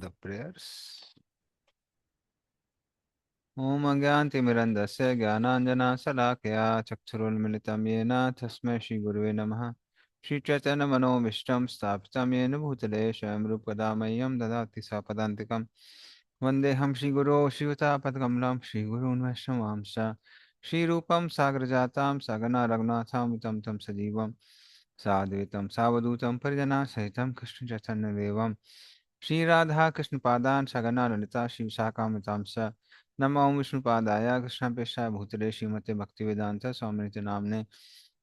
The prayers. ओम अज्ञानतिमिरन्धस्य ज्ञानाञ्जनशलाकया चक्षुरुन्मिलितं येन तस्मै श्रीगुरुवे नमः। श्रीचैतन्यमनोभीष्टं स्थापितं येन भूतले स्वयं रूपकदा मह्यं ददाति स पदान्तिकं। वन्देऽहं श्रीगुरो श्रीयुतापदकमलं श्रीगुरून् वैष्णवांश्च श्रीरूपं सागरजातां सगना रघुनाथां तं तं सजीवं साद्वैतं सावधूतं परिजनसहितं कृष्णचैतन्यदेवं श्रीराधा कृष्णपादान् सगना ललिता श्रीविशाखान्वितां च नमो विष्णुपादाय कृष्णप्रेष्ठाय भूतले श्रीमते भक्तिवेदांत स्वामिनिति नाम्ने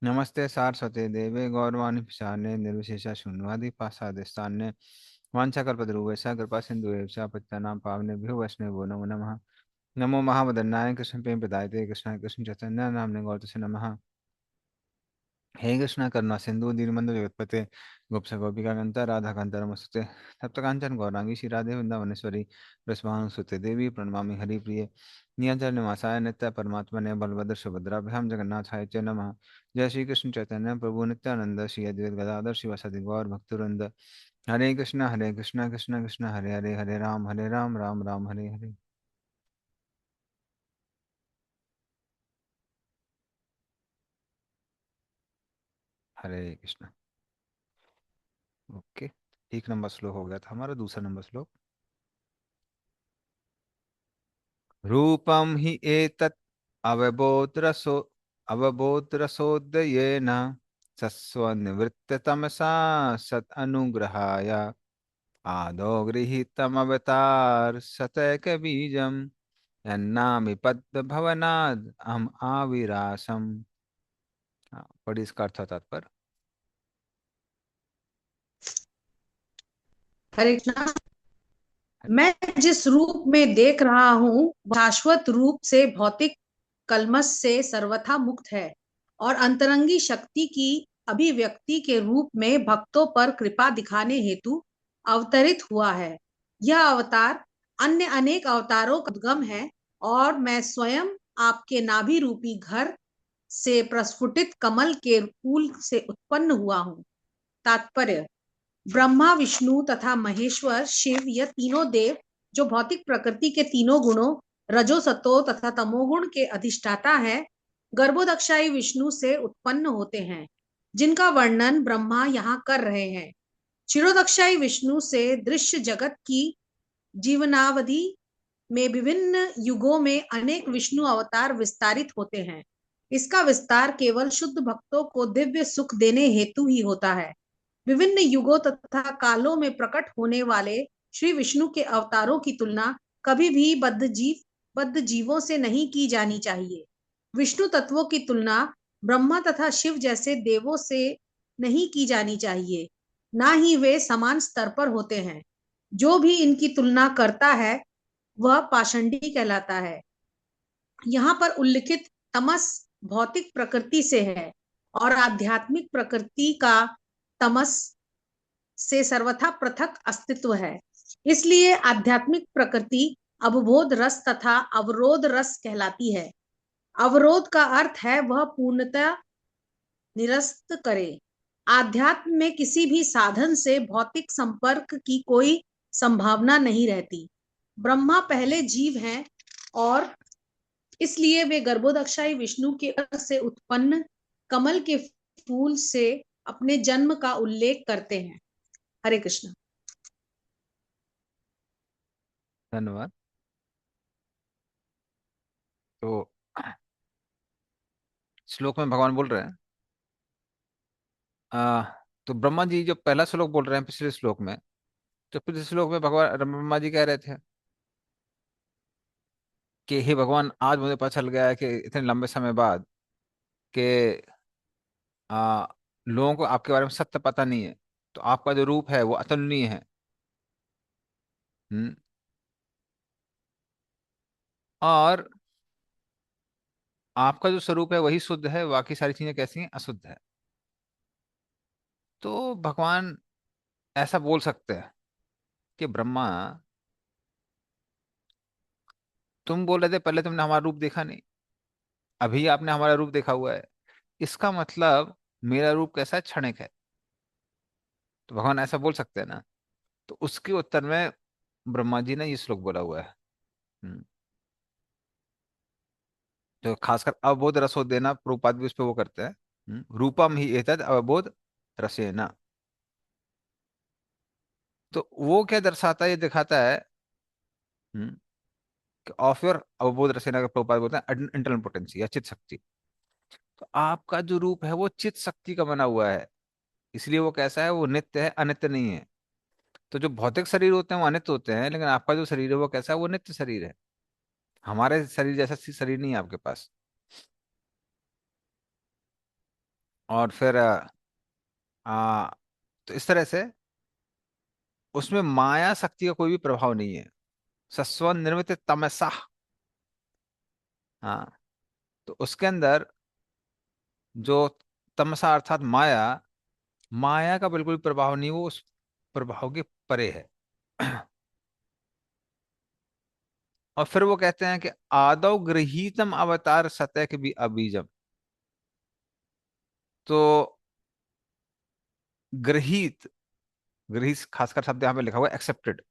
नमस्ते सारस्वते देवे गौरवाणी प्रचारणे निर्विशेष शून्यवादी पासादिस्थान्य वाञ्छाकल्पतरुभ्यश्च कृपा सिन्धुभ्यश्च पतितानां पावनेभ्यो वैष्णवेभ्यो नमो नमः। नमो महावदन्नाय कृष्ण प्रेम प्रदायते कृष्ण कृष्ण चैतन्य नाम्ने गौरतसे नमः। हे कृष्ण करुणा सिंधु दीनबंधु जगतपते गोप्स गोपिका कांता राधा कांता नमस्ते तप्त कांचन गौरांगी श्री राधे वृंदावनेश्वरी रसभानुसुते देवी प्रणमामि हरिप्रिये निरंजन निवासाय नित्य परमात्मने बलभद्र सुभद्राभ्याम जगन्नाथाय च नमः। जय श्री कृष्ण चैतन्य प्रभु नित्यानंद श्री अद्वैत गदाधर शिवासादि गौर भक्तवृंद। हरे कृष्ण कृष्ण कृष्ण हरे हरे हरे राम राम राम हरे हरे। हरे कृष्ण। ओके, एक नंबर श्लोक हो गया था हमारा। दूसरा नंबर श्लोक। रूपम हि एतत् अवबोधरसो अवबोधरसोदयेन सस्वनिवृत्ततमसा सत् अनुग्रहाय आदौ गृहीतमवतार सतैकबीजम् यन्नामि पद्मभवनाद् अहम् आविरासम्। हाँ, पढ़ी इसका अर्थ तात्पर्य। हरे कृष्णा। मैं जिस रूप में देख रहा हूँ शाश्वत रूप से भौतिक कल्मश से सर्वथा मुक्त है और अंतरंगी शक्ति की अभिव्यक्ति के रूप में भक्तों पर कृपा दिखाने हेतु अवतरित हुआ है। यह अवतार अन्य अनेक अवतारों का उद्गम है और मैं स्वयं आपके नाभि रूपी घर से प्रस्फुटित कमल के फूल से उत्पन्न हुआ हूँ। तात्पर्य: ब्रह्मा, विष्णु तथा महेश्वर शिव, यह तीनों देव जो भौतिक प्रकृति के तीनों गुणों रजो, सतो तथा तमोगुण के अधिष्ठाता है, गर्भोदक्षाई विष्णु से उत्पन्न होते हैं, जिनका वर्णन ब्रह्मा यहाँ कर रहे हैं। क्षीरोदक्षाई विष्णु से दृश्य जगत की जीवनावधि में विभिन्न युगों में अनेक विष्णु अवतार विस्तारित होते हैं। इसका विस्तार केवल शुद्ध भक्तों को दिव्य सुख देने हेतु ही होता है। विभिन्न युगों तथा कालों में प्रकट होने वाले श्री विष्णु के अवतारों की तुलना कभी भी बद्ध जीवों से नहीं की जानी चाहिए। विष्णु तत्वों की तुलना ब्रह्मा तथा शिव जैसे देवों से नहीं की जानी चाहिए, ना ही वे समान स्तर पर होते हैं। जो भी इनकी तुलना करता है वह पाषंडी कहलाता है। यहाँ पर उल्लिखित तमस भौतिक प्रकृति से है और आध्यात्मिक प्रकृति का तमस से सर्वथा पृथक अस्तित्व है। इसलिए आध्यात्मिक प्रकृति अवबोध रस तथा अवरोध रस कहलाती है। अवरोध का अर्थ है वह पूर्णतः निरस्त करे। आध्यात्म में किसी भी साधन से भौतिक संपर्क की कोई संभावना नहीं रहती। ब्रह्मा पहले जीव हैं और इसलिए वे गर्भोदक्षाई विष्णु के अर्थ से उत्पन्न कमल के फूल से अपने जन्म का उल्लेख करते हैं। हरे कृष्ण। धन्यवाद। तो श्लोक में भगवान बोल रहे हैं, आ, तो ब्रह्मा जी जो पहला श्लोक बोल रहे हैं पिछले श्लोक में, तो पिछले श्लोक में भगवान ब्रह्मा जी कह रहे थे कि हे भगवान, आज मुझे पता चल गया है कि इतने लंबे समय बाद कि आ, लोगों को आपके बारे में सत्य पता नहीं है। तो आपका जो रूप है वो अतुलनीय है। हम्म। और आपका जो स्वरूप है वही शुद्ध है, बाकी सारी चीजें कैसी हैं? अशुद्ध है। तो भगवान ऐसा बोल सकते हैं कि ब्रह्मा, तुम बोल रहे थे पहले तुमने हमारा रूप देखा नहीं, अभी आपने हमारा रूप देखा हुआ है, इसका मतलब मेरा रूप कैसा है? क्षणिक है। तो भगवान ऐसा बोल सकते हैं ना। तो उसके उत्तर में ब्रह्मा जी ने ये श्लोक बोला हुआ है। हम्म, जो खासकर अवबोध रसो देना, प्रभुपाद भी उस पे वो करते हैं। रूपम ही एतद अवबोध रसेना। तो वो क्या दर्शाता है, ये दिखाता है ऑफ योर अवबोध रसेना का प्रभुपाद बोलते हैं इंटरनल पोटेंसी या चित शक्ति। तो आपका जो रूप है वो चित शक्ति का बना हुआ है, इसलिए वो कैसा है, वो नित्य है, अनित्य नहीं है। तो जो भौतिक शरीर होते हैं वो अनित्य होते हैं, लेकिन आपका जो शरीर है वो कैसा है, वो नित्य शरीर है। हमारे शरीर जैसा शरीर नहीं है आपके पास। और फिर आ, तो इस तरह से उसमें माया शक्ति का कोई भी प्रभाव नहीं है। सस्व निर्मित तमसा। हाँ, तो उसके अंदर जो तमसा अर्थात माया, माया का बिल्कुल प्रभाव नहीं, वो उस प्रभाव के परे है। और फिर वो कहते हैं कि आदौ गृहीतम अवतार सतह भी अबीजम। तो गृहीत, गृहीत खासकर शब्द यहाँ पे लिखा हुआ है एक्सेप्टेड।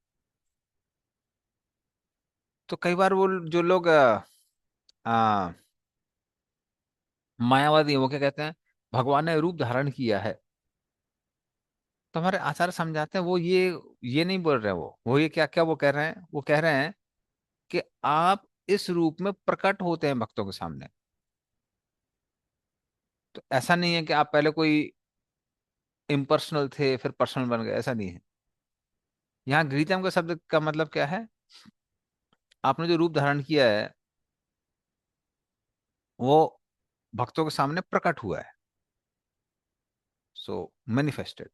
तो कई बार वो जो लोग आ, मायावादी हैं, वो क्या कहते हैं, भगवान ने रूप धारण किया है। तो हमारे आचार्य समझाते हैं वो ये नहीं बोल रहे, वो ये क्या क्या वो कह रहे हैं, वो कह रहे हैं कि आप इस रूप में प्रकट होते हैं भक्तों के सामने। तो ऐसा नहीं है कि आप पहले कोई इम्पर्सनल थे फिर पर्सनल बन गए, ऐसा नहीं है। यहाँ गृहीतम का शब्द का मतलब क्या है, आपने जो रूप धारण किया है वो भक्तों के सामने प्रकट हुआ है, सो मैनिफेस्टेड।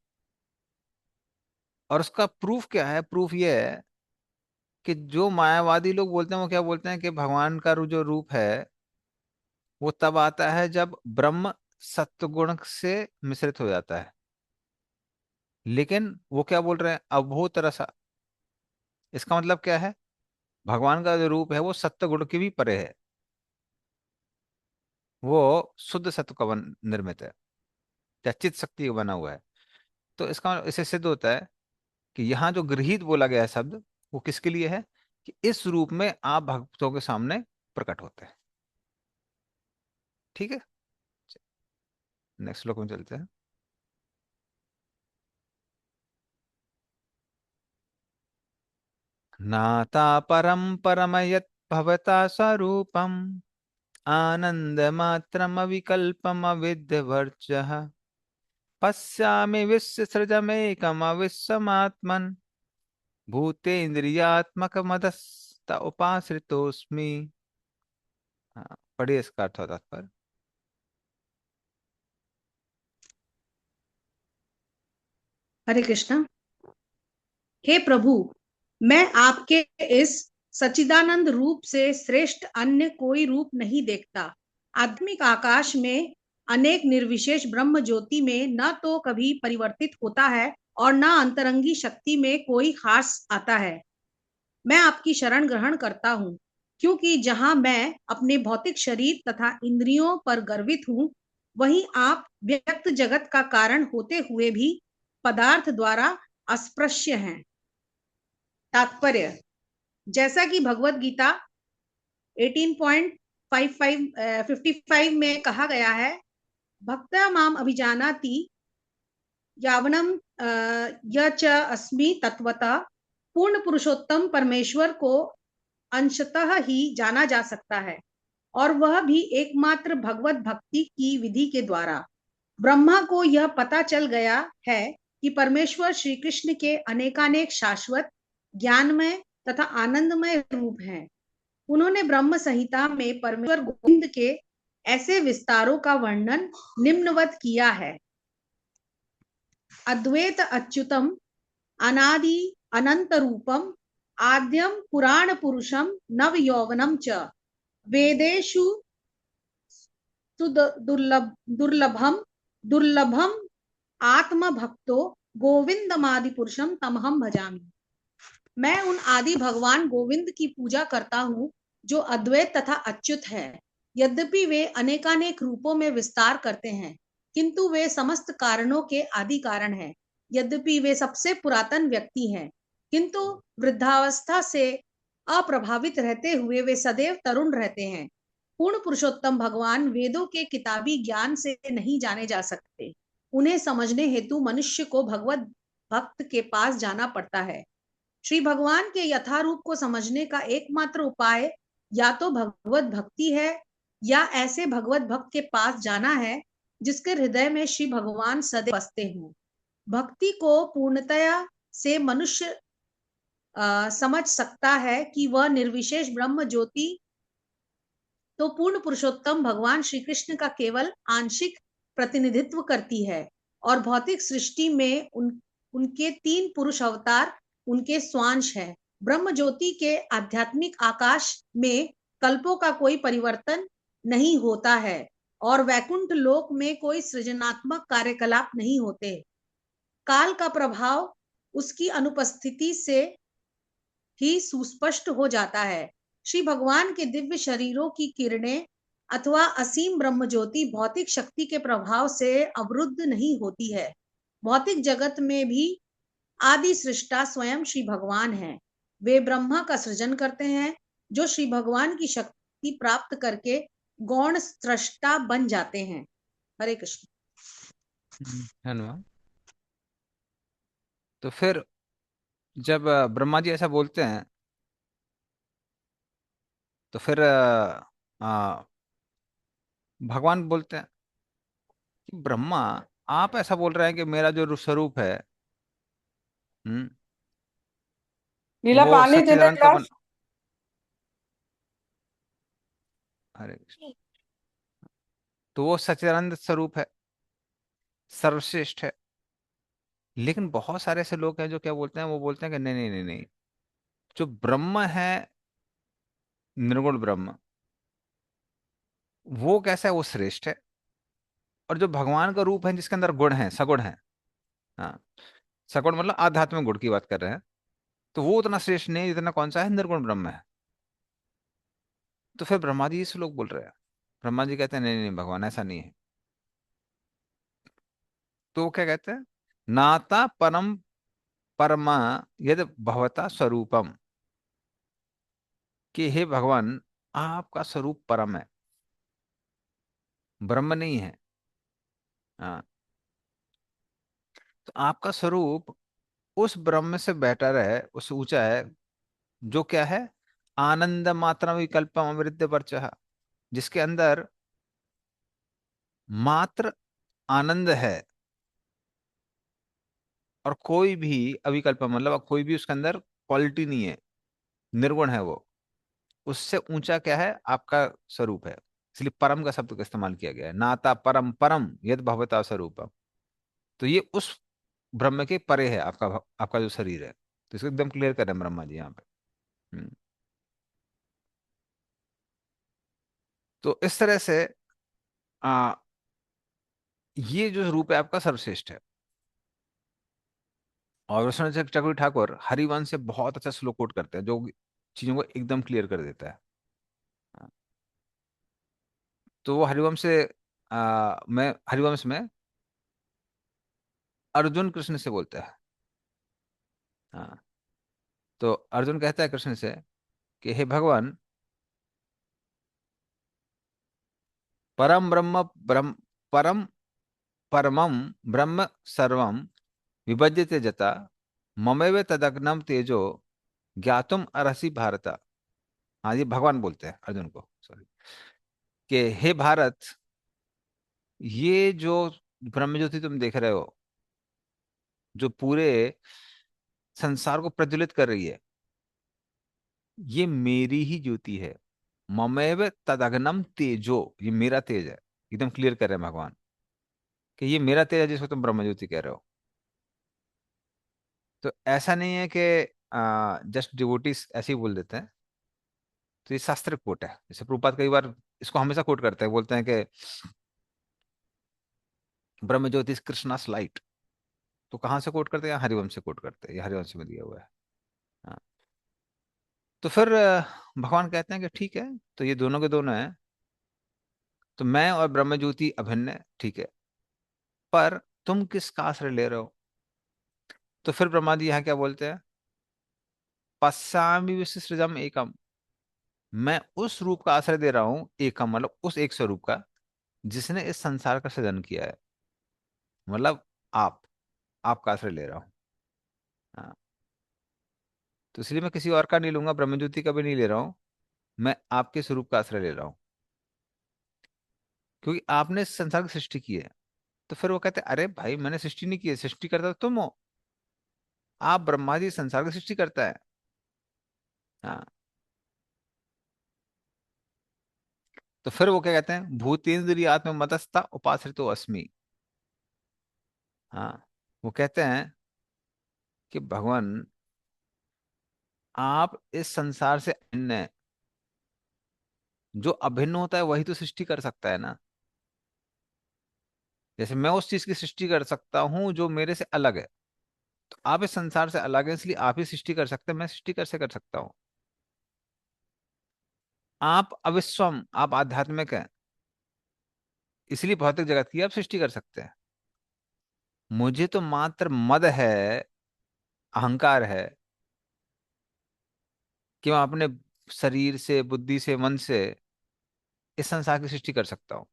और उसका प्रूफ क्या है, प्रूफ ये है कि जो मायावादी लोग बोलते हैं वो क्या बोलते हैं कि भगवान का जो रूप है वो तब आता है जब ब्रह्म सत्वगुण से मिश्रित हो जाता है। लेकिन वो क्या बोल रहे हैं, अभूत रसा। इसका मतलब क्या है, भगवान का जो रूप है वो सत्व गुण के भी परे है, वो शुद्ध सत्व का निर्मित है, या चित शक्ति का बना हुआ है। तो इसका इससे सिद्ध होता है कि यहाँ जो गृहीत बोला गया है शब्द, वो किसके लिए है, कि इस रूप में आप भक्तों के सामने प्रकट होते हैं। ठीक है, नेक्स्ट श्लोक में चलते हैं। नाता परम परमयत भवता स्वरूपम आनन्दमात्रमविकल्पमविद्यवर्चः पश्यामि विश्वसृजमेकमविश्वमात्मन् भूतेन्द्रियात्मकमदस्त उपाश्रितोऽस्मि। हाँ, पढ़िए इसका अर्थ होता पर। हरे कृष्णा। हे प्रभु, मैं आपके इस सच्चिदानंद रूप से श्रेष्ठ अन्य कोई रूप नहीं देखता। आध्यात्मिक आकाश में अनेक निर्विशेष ब्रह्म ज्योति में न तो कभी परिवर्तित होता है और न अंतरंगी शक्ति में कोई खास आता है। मैं आपकी शरण ग्रहण करता हूँ, क्योंकि जहां मैं अपने भौतिक शरीर तथा इंद्रियों पर गर्वित हूँ, वहीं आप व्यक्त जगत का कारण होते हुए भी पदार्थ द्वारा अस्पृश्य हैं। तात्पर्य, जैसा कि भगवत गीता 18.55 में कहा गया है, भक्ता माम अभिजानाति यावनम य च अस्मि तत्वतः। पूर्ण पुरुषोत्तम परमेश्वर को अंशतः ही जाना जा सकता है, और वह भी एकमात्र भगवत भक्ति की विधि के द्वारा। ब्रह्मा को यह पता चल गया है कि परमेश्वर श्री कृष्ण के अनेकानेक शाश्वत, ज्ञानमय तथा आनंदमय रूप हैं। उन्होंने ब्रह्म संहिता में परमेश्वर गोविंद के ऐसे विस्तारों का वर्णन निम्नवत किया है। अद्वैत अच्युतम अनादि अनंत रूपम आद्यम पुराण पुरुषम नव यौवनम च वेदेषु दुर्लभम दुर्लभम आत्म भक्तो गोविंदमादि पुरुषम तमहम भजामि। मैं उन आदि भगवान गोविंद की पूजा करता हूँ जो अद्वैत तथा अच्युत है। यद्यपि वे अनेकानेक रूपों में विस्तार करते हैं, किंतु वे समस्त कारणों के आदि कारण हैं। यद्यपि वे सबसे पुरातन व्यक्ति हैं, किंतु वृद्धावस्था से अप्रभावित रहते हुए वे सदैव तरुण रहते हैं। पूर्ण पुरुषोत्तम भगवान वेदों के किताबी ज्ञान से नहीं जाने जा सकते। उन्हें समझने हेतु मनुष्य को भगवत भक्त के पास जाना पड़ता है। श्री भगवान के यथारूप को समझने का एकमात्र उपाय या तो भगवत भक्ति है या ऐसे भगवत भक्त के पास जाना है जिसके हृदय में श्री भगवान सदैव बसते हों। भक्ति को पूर्णतया से मनुष्य समझ सकता है कि वह निर्विशेष ब्रह्म ज्योति तो पूर्ण पुरुषोत्तम भगवान श्री कृष्ण का केवल आंशिक प्रतिनिधित्व करती है और भौतिक सृष्टि में उनके 3 पुरुष अवतार उनके स्वांश है। ब्रह्म ज्योति के आध्यात्मिक आकाश में कल्पों का कोई परिवर्तन नहीं होता है और वैकुंठ लोक में कोई सृजनात्मक कार्यकलाप नहीं होते। काल का प्रभाव उसकी अनुपस्थिति से ही सुस्पष्ट हो जाता है। श्री भगवान के दिव्य शरीरों की किरणें अथवा असीम ब्रह्म ज्योति भौतिक शक्ति के प्रभाव से अवरुद्ध नहीं होती है। भौतिक जगत में भी आदि सृष्टा स्वयं श्री भगवान है। वे ब्रह्मा का सृजन करते हैं जो श्री भगवान की शक्ति प्राप्त करके गौण सृष्टा बन जाते हैं। हरे कृष्ण। धन्यवाद। तो फिर जब ब्रह्मा जी ऐसा बोलते हैं तो फिर भगवान बोलते हैं कि ब्रह्मा, आप ऐसा बोल रहे हैं कि मेरा जो स्वरूप है, हम्म, लीला वो पानी दे दे सच्चिदानंद का बन। ग्लास। हरे कृष्ण। तो वो सच्चिदानंद स्वरूप है, सर्वश्रेष्ठ है। लेकिन बहुत सारे ऐसे लोग हैं जो क्या बोलते हैं, वो बोलते हैं कि नहीं नहीं नहीं नहीं, जो ब्रह्म है, निर्गुण ब्रह्म, वो कैसा है, वो श्रेष्ठ है। और जो भगवान का रूप है जिसके अंदर गुण है, सगुण है, हाँ, सगुण मतलब आध्यात्मिक गुण की बात कर रहे हैं, तो वो उतना श्रेष्ठ नहीं जितना कौन सा है, निर्गुण ब्रह्म है। तो फिर ब्रह्मा जी इस लोग बोल रहे हैं, ब्रह्मा जी कहते हैं नहीं नहीं नहीं, भगवान ऐसा नहीं है। तो वो क्या कहते हैं, नाता परम परमा यद भवता स्वरूपम, कि हे भगवान, आपका स्वरूप परम है, ब्रह्म नहीं है। हाँ, तो आपका स्वरूप उस ब्रह्म से बेटर है, उससे ऊंचा है, जो क्या है, आनंद मात्र विकल्पम अवृद्ध परचह, जिसके अंदर मात्र आनंद है और कोई भी अविकल्प, मतलब कोई भी उसके अंदर क्वालिटी नहीं है, निर्गुण है वो। उससे ऊंचा क्या है, आपका स्वरूप है। इसलिए परम का शब्द का इस्तेमाल किया गया है, नाता परम परम यद भवता स्वरूपम। तो ये उस ब्रह्म के परे है आपका आपका जो शरीर है। तो इसको एकदम क्लियर कर रहे हैं ब्रह्मा जी यहाँ पे। हम्म। तो इस तरह से आ, ये जो रूप है आपका सर्वश्रेष्ठ है। और विश्वनाथ चक्रवर्ती ठाकुर हरिवंश से बहुत अच्छा श्लोक कोट करते हैं जो चीजों को एकदम क्लियर कर देता है। हाँ, तो वो हरिवंश से मैं हरिवंश में अर्जुन कृष्ण से बोलता है। हाँ, तो अर्जुन कहता है कृष्ण से कि हे भगवान, परम ब्रह्म ब्रह्म परम परमम ब्रह्म सर्वम विभज्यते जता ममेव तदग्नम तेजो ज्ञातुम अर्हसि भारत। हाँ, ये भगवान बोलते हैं अर्जुन को, सॉरी, कि हे भारत, ये जो ब्रह्म ज्योति तुम देख रहे हो, जो पूरे संसार को प्रज्वलित कर रही है, ये मेरी ही ज्योति है। ममेव तदग्नम तेजो, ये मेरा तेज है। एकदम क्लियर कर रहे हैं भगवान कि ये मेरा तेज है जिसको तुम ब्रह्म ज्योति कह रहे हो। तो ऐसा नहीं है कि जस्ट डिवोटीज ऐसे ही बोल देते हैं। तो ये शास्त्र कोट है। जैसे प्रभुपाद कई बार इसको हमेशा कोट करते हैं, बोलते हैं कि ब्रह्म ज्योति कृष्णास लाइट। तो कहाँ से कोट करते हैं, हरिवंश से कोट करते हैं, ये हरिवंश में दिया हुआ है। हाँ। तो फिर भगवान कहते हैं कि ठीक है, तो ये दोनों के दोनों हैं, तो मैं और ब्रह्म ज्योति अभिन्न है, ठीक है, पर तुम किसका आश्रय ले रहे हो। तो फिर ब्रह्मा जी यहाँ क्या बोलते हैं पश्यामि विसृजम एकम, मैं उस रूप का आश्रय दे रहा हूं, एकम मतलब उस एक स्वरूप का जिसने इस संसार का सृजन किया है, मतलब आप आपका आश्रय ले रहा हूं। हाँ, तो इसलिए मैं किसी और का नहीं लूंगा, ब्रह्मज्योति का भी नहीं ले रहा हूं, मैं आपके स्वरूप का आश्रय ले रहा हूं, क्योंकि आपने इस संसार की सृष्टि की है। तो फिर वो कहते हैं, अरे भाई मैंने सृष्टि नहीं की है, सृष्टि करता तो तुम हो, आप ब्रह्मा जी संसार की सृष्टि करता है। हाँ, तो फिर वो क्या कहते हैं, भूतेन्द्रिय आत्म मतस्ता उपाश्रितो अस्मि। हाँ, वो कहते हैं कि भगवान आप इस संसार से अन्य हैं। जो अभिन्न होता है वही तो सृष्टि कर सकता है ना। जैसे मैं उस चीज की सृष्टि कर सकता हूँ जो मेरे से अलग है, तो आप इस संसार से अलग है, इसलिए आप ही सृष्टि कर सकते हैं, मैं सृष्टि कैसे कर सकता हूँ। आप अविश्वम, आप आध्यात्मिक हैं, इसलिए भौतिक जगत की आप सृष्टि कर सकते हैं। मुझे तो मात्र मद है, अहंकार है, कि मैं अपने शरीर से, बुद्धि से, मन से इस संसार की सृष्टि कर सकता हूँ।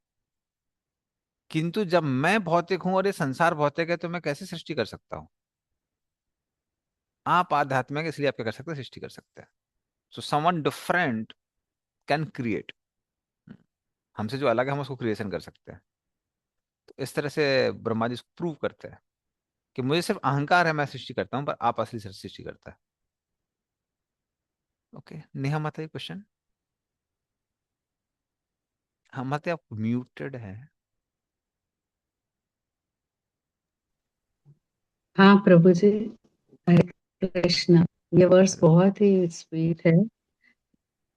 किंतु जब मैं भौतिक हूं और ये संसार भौतिक है, तो मैं कैसे सृष्टि कर सकता हूँ। आप आध्यात्मिक हैं, इसलिए आप क्या कर सकते हैं, सृष्टि कर सकते हैं। So someone different can create, हमसे जो अलग है हम उसको क्रिएशन कर सकते हैं। तो इस तरह से ब्रह्मा जी प्रूव करते हैं कि मुझे सिर्फ अहंकार है, मैं सृष्टि करता हूँ, पर आप असली सृष्टि करता है। ओके, नेहा माता, क्वेश्चन। हाँ माता, आप म्यूटेड है। हाँ प्रभु जी, हरे कृष्णा। ये वर्स बहुत ही स्वीट है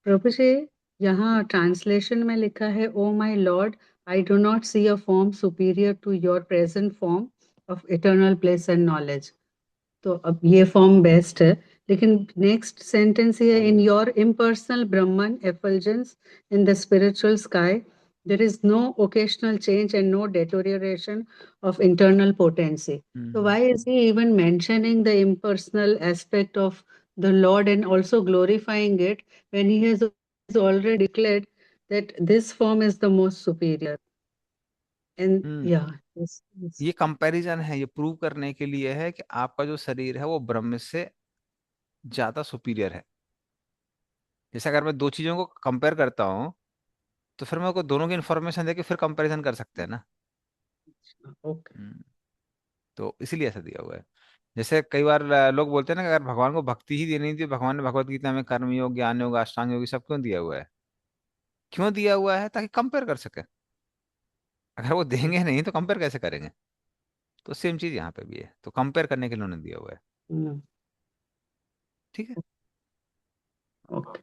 प्रभु जी। यहाँ ट्रांसलेशन में लिखा है, O my lord, I do not see a form superior to your present form of eternal place and knowledge. तो अब ये फॉर्म बेस्ट है, लेकिन नेक्स्ट सेंटेंस ये, in your impersonal Brahman effulgence in the spiritual sky there is no occasional change and no deterioration of internal potency. So why is he even mentioning the impersonal aspect of the Lord and also glorifying it when he has already declared that this form is the most superior? And yeah, yes. ये comparison है, ये prove करने के लिए है कि आपका जो शरीर है वो ब्रह्म से ज्यादा सुपीरियर है। जैसे अगर मैं दो चीजों को कंपेयर करता हूँ, तो फिर मैं को दोनों की इन्फॉर्मेशन देके फिर कंपैरिजन कर सकते हैं ना। Okay. तो इसीलिए ऐसा दिया हुआ है। जैसे कई बार लोग बोलते हैं ना कि अगर भगवान को भक्ति ही देनी थी, भगवान ने भगवत गीता में कर्म योग, ज्ञान योग, अष्टांग योग सब क्यों दिया हुआ है। क्यों दिया हुआ है, ताकि कंपेयर कर सके। अगर वो देंगे नहीं तो कंपेयर कैसे करेंगे। तो सेम चीज यहाँ पे भी है, तो कंपेयर करने के लिए उन्होंने दिया हुआ है। Mm. ठीक है। Okay.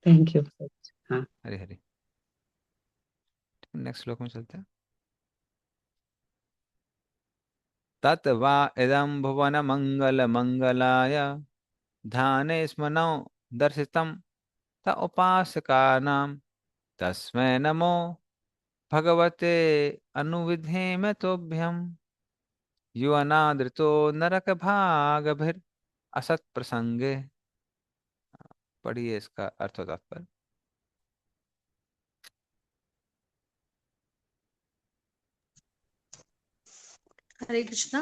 Thank you. हाँ। हरे हरे। नेक्स्ट श्लोक में चलते हैं। तत्वा इदं भुवन मंगल मंगलाय, ध्याने स्मनो दर्शितम त उपासकानां, तस्मै नमो भगवते अनुविधेम तोभ्यम, यो अनादृतो नरक भागभिर असत प्रसंगे। पढ़िए इसका अर्थ और तात्पर्य। हरे कृष्णा।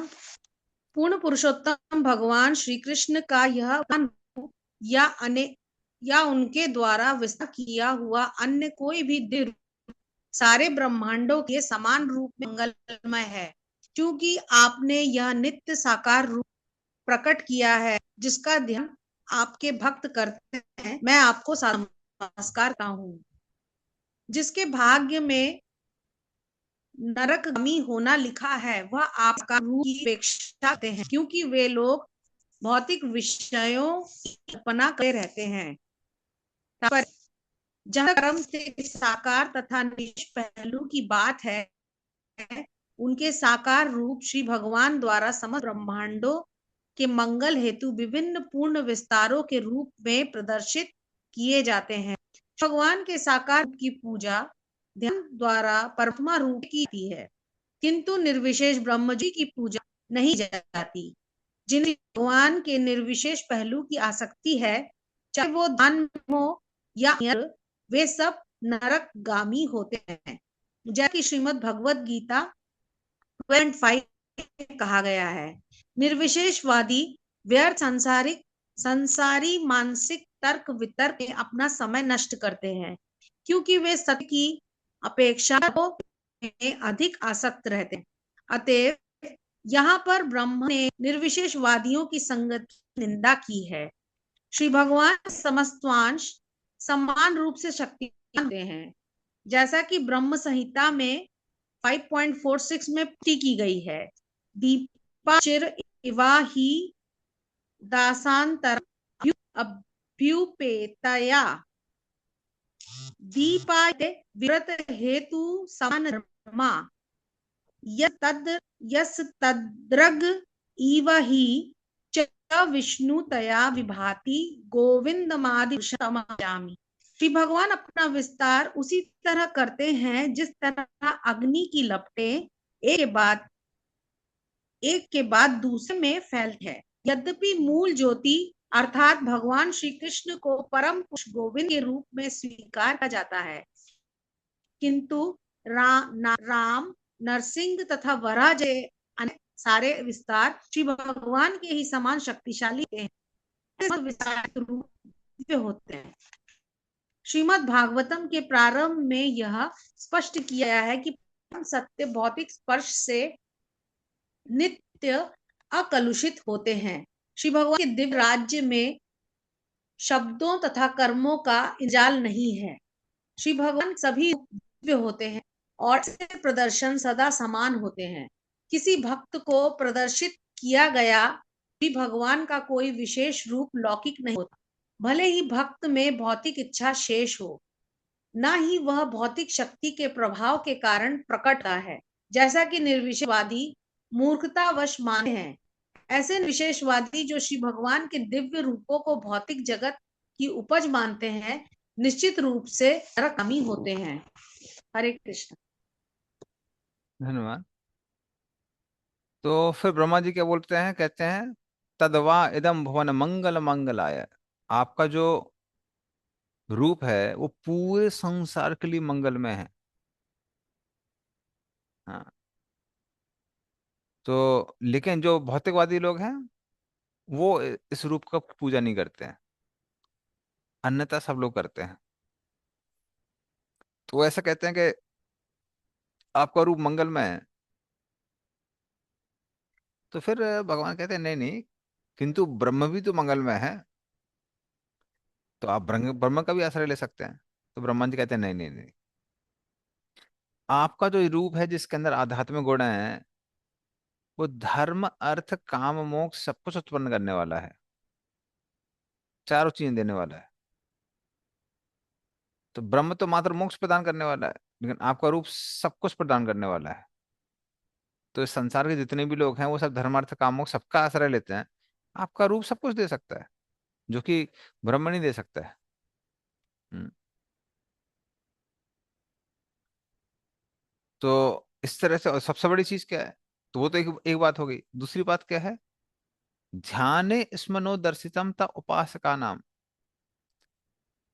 पूर्ण पुरुषोत्तम भगवान श्री कृष्ण का यह रूप या या उनके द्वारा विस्तार किया हुआ अन्य कोई भी दिव्य रूप सारे ब्रह्मांडों के समान रूप में मंगलमय है, क्योंकि आपने यह नित्य साकार रूप प्रकट किया है जिसका ध्यान आपके भक्त करते हैं। मैं आपको नमस्कार करता हूँ। जिसके भाग्य में नरकगामी होना लिखा है, वह आपका रूप की अपेक्षा करते हैं, क्योंकि वे लोग भौतिक विषयों की कल्पना करते रहते हैं। पर जहाँ कर्म से साकार तथा निष्पहलु की बात है, उनके साकार रूप श्री भगवान द्वारा समस्त ब्रह्मांडों के मंगल हेतु विभिन्न पूर्ण विस्तारों के रूप में प्रदर्शित किए जाते हैं। भगवान के साकार रूप की पूजा ध्यान द्वारा परमात्मा रूप की जाती है, किंतु निर्विशेष ब्रह्म जी की पूजा नहीं जाती। जिन्हें भगवान के निर्विशेष पहलू की आसक्ति है, चाहे वो दान हो या यज्ञ, वे सब नरकगामी होते हैं। जैसा कि श्रीमद् भगवत गीता 12:5 में कहा गया है, निर्विशेषवादी व्यर्थ संसारी मानसिक तर्क वितर्क में अपना समय नष्ट करते हैं, क्योंकि वे सत्य की अपेक्षा में अधिक आसक्त रहते हैं। अतएव यहाँ पर ब्रह्म ने निर्विशेषवादियों की संगत की निंदा की है। श्री भगवान समस्तवांश समान रूप से शक्तिमान होते हैं, जैसा कि ब्रह्म संहिता में 5.46 में पुष्टि की गई है। दीपा चिर इवा ही दासांतर अभ्युपेतया दीपाय विरत हेतु समान धर्मा यस तद्रग इव ही च विष्णुतया विभाति गोविंदमादि पुरुषतमामि। श्री भगवान अपना विस्तार उसी तरह करते हैं जिस तरह अग्नि की लपटें एक के बाद दूसरे में फैलती है। यद्यपि मूल ज्योति अर्थात भगवान श्री कृष्ण को परम पुरुष गोविंद के रूप में स्वीकार किया जाता है, किंतु राम नरसिंह तथा वराह जय सारे विस्तार श्री भगवान के ही समान शक्तिशाली हैं, विस्तार रूप होते हैं। श्रीमद् भागवतम के प्रारंभ में यह स्पष्ट किया गया है कि सत्य भौतिक स्पर्श से नित्य अकलुषित होते हैं। श्री भगवान के दिव्य राज्य में शब्दों तथा कर्मों का इंजाल नहीं है। श्री भगवान सभी दिव्य होते हैं और इसके प्रदर्शन सदा समान होते हैं। किसी भक्त को प्रदर्शित किया गया श्री भगवान का कोई विशेष रूप लौकिक नहीं होता, भले ही भक्त में भौतिक इच्छा शेष हो, ना ही वह भौतिक शक्ति के प्रभाव के कारण प्रकट है, जैसा कि निर्विशेषवादी मूर्खतावश मानते हैं। ऐसे विशेषवादी जो श्री भगवान के दिव्य रूपों को भौतिक जगत की उपज मानते हैं, निश्चित रूप से नरकगामी होते हैं। हरे कृष्ण। धन्यवाद। तो फिर ब्रह्मा जी क्या बोलते हैं, कहते हैं तदवा इदम भुवन मंगल मंगलाय। आपका जो रूप है वो पूरे संसार के लिए मंगलमय है। हाँ, तो लेकिन जो भौतिकवादी लोग हैं वो इस रूप का पूजा नहीं करते हैं, अन्यथा सब लोग करते हैं। तो वो ऐसा कहते हैं कि आपका रूप मंगलमय है। तो फिर भगवान कहते हैं नहीं नहीं, किंतु ब्रह्म भी तो मंगलमय है, तो आप ब्रह्म ब्रह्म का भी आश्रय ले सकते हैं। तो ब्रह्मा जी कहते हैं नहीं नहीं नहीं, आपका जो रूप है जिसके अंदर आध्यात्मिक गुण है वो धर्म अर्थ काम मोक्ष सब कुछ उत्पन्न करने वाला है, चारों चीजें देने वाला है। तो ब्रह्म तो मात्र मोक्ष प्रदान करने वाला है, लेकिन आपका रूप सब कुछ प्रदान करने वाला है। तो इस संसार के जितने भी लोग हैं वो सब धर्मार्थ काम मोक्ष सबका आश्रय लेते हैं। आपका रूप सब कुछ दे सकता है जो कि ब्रह्म नहीं दे सकता है। हम्म। तो इस तरह से, और सबसे बड़ी चीज क्या है, तो वो तो एक बात हो गई। दूसरी बात क्या है, ध्याने स्मनो दर्शितम ता उपासका नाम।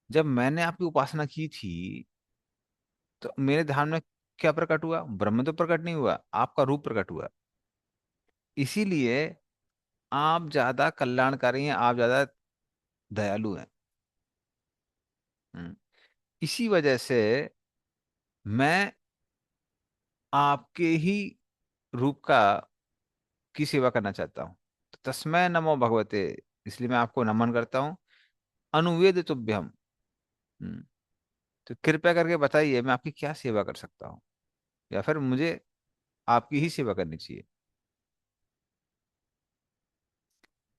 जब मैंने आपकी उपासना की थी तो मेरे ध्यान में क्या प्रकट हुआ, ब्रह्म तो प्रकट नहीं हुआ, आपका रूप प्रकट हुआ। इसीलिए आप ज्यादा कल्याणकारी हैं, आप ज्यादा दयालु हैं। हम्म। इसी वजह से मैं आपके ही रूप का की सेवा करना चाहता हूँ। तो तस्मै नमो भगवते, इसलिए मैं आपको नमन करता हूँ। अनुवेद तुभ्यम। हम्म। तो कृपया करके बताइए मैं आपकी क्या सेवा कर सकता हूँ, या फिर मुझे आपकी ही सेवा करनी चाहिए।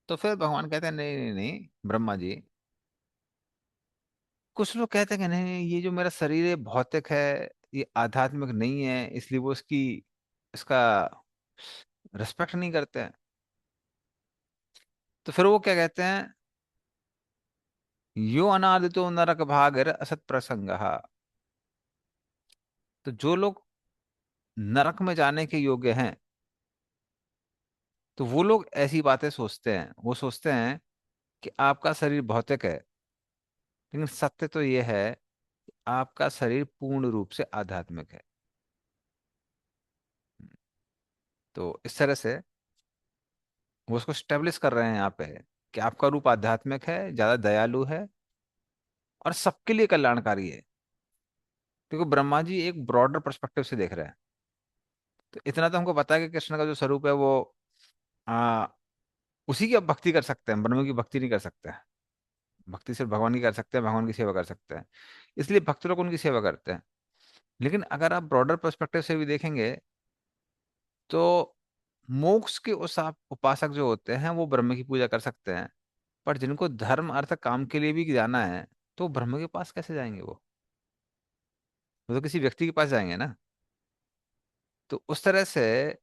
तो फिर भगवान कहते हैं नहीं नहीं नहीं ब्रह्मा जी, कुछ लोग कहते हैं कि नहीं नहीं, ये जो मेरा शरीर है भौतिक है, ये आध्यात्मिक नहीं है, इसलिए वो इसका रिस्पेक्ट नहीं करते हैं। तो फिर वो क्या कहते हैं, यो अनादितो नरक भागर असत प्रसंग। तो जो लोग नरक में जाने के योग्य हैं तो वो लोग ऐसी बातें सोचते हैं, वो सोचते हैं कि आपका शरीर भौतिक है, लेकिन सत्य तो ये है कि आपका शरीर पूर्ण रूप से आध्यात्मिक है। तो इस तरह से वो उसको स्टेब्लिश कर रहे हैं यहाँ पे कि आपका रूप आध्यात्मिक है, ज्यादा दयालु है और सबके लिए कल्याणकारी है, क्योंकि ब्रह्मा जी एक ब्रॉडर पर्सपेक्टिव से देख रहे हैं। तो इतना तो हमको पता है कि कृष्ण का जो स्वरूप है वो आ, उसी की आप भक्ति कर सकते हैं, ब्रह्म की भक्ति नहीं कर सकते हैं। भक्ति सिर्फ भगवान की कर सकते हैं, भगवान की सेवा कर सकते हैं, इसलिए भक्त लोग उनकी सेवा करते हैं। लेकिन अगर आप ब्रॉडर पर्सपेक्टिव से भी देखेंगे तो मोक्ष के उस उपासक जो होते हैं वो ब्रह्म की पूजा कर सकते हैं, पर जिनको धर्म अर्थ काम के लिए भी जाना है तो ब्रह्म के पास कैसे जाएंगे? वो तो किसी व्यक्ति के पास जाएंगे ना। तो उस तरह से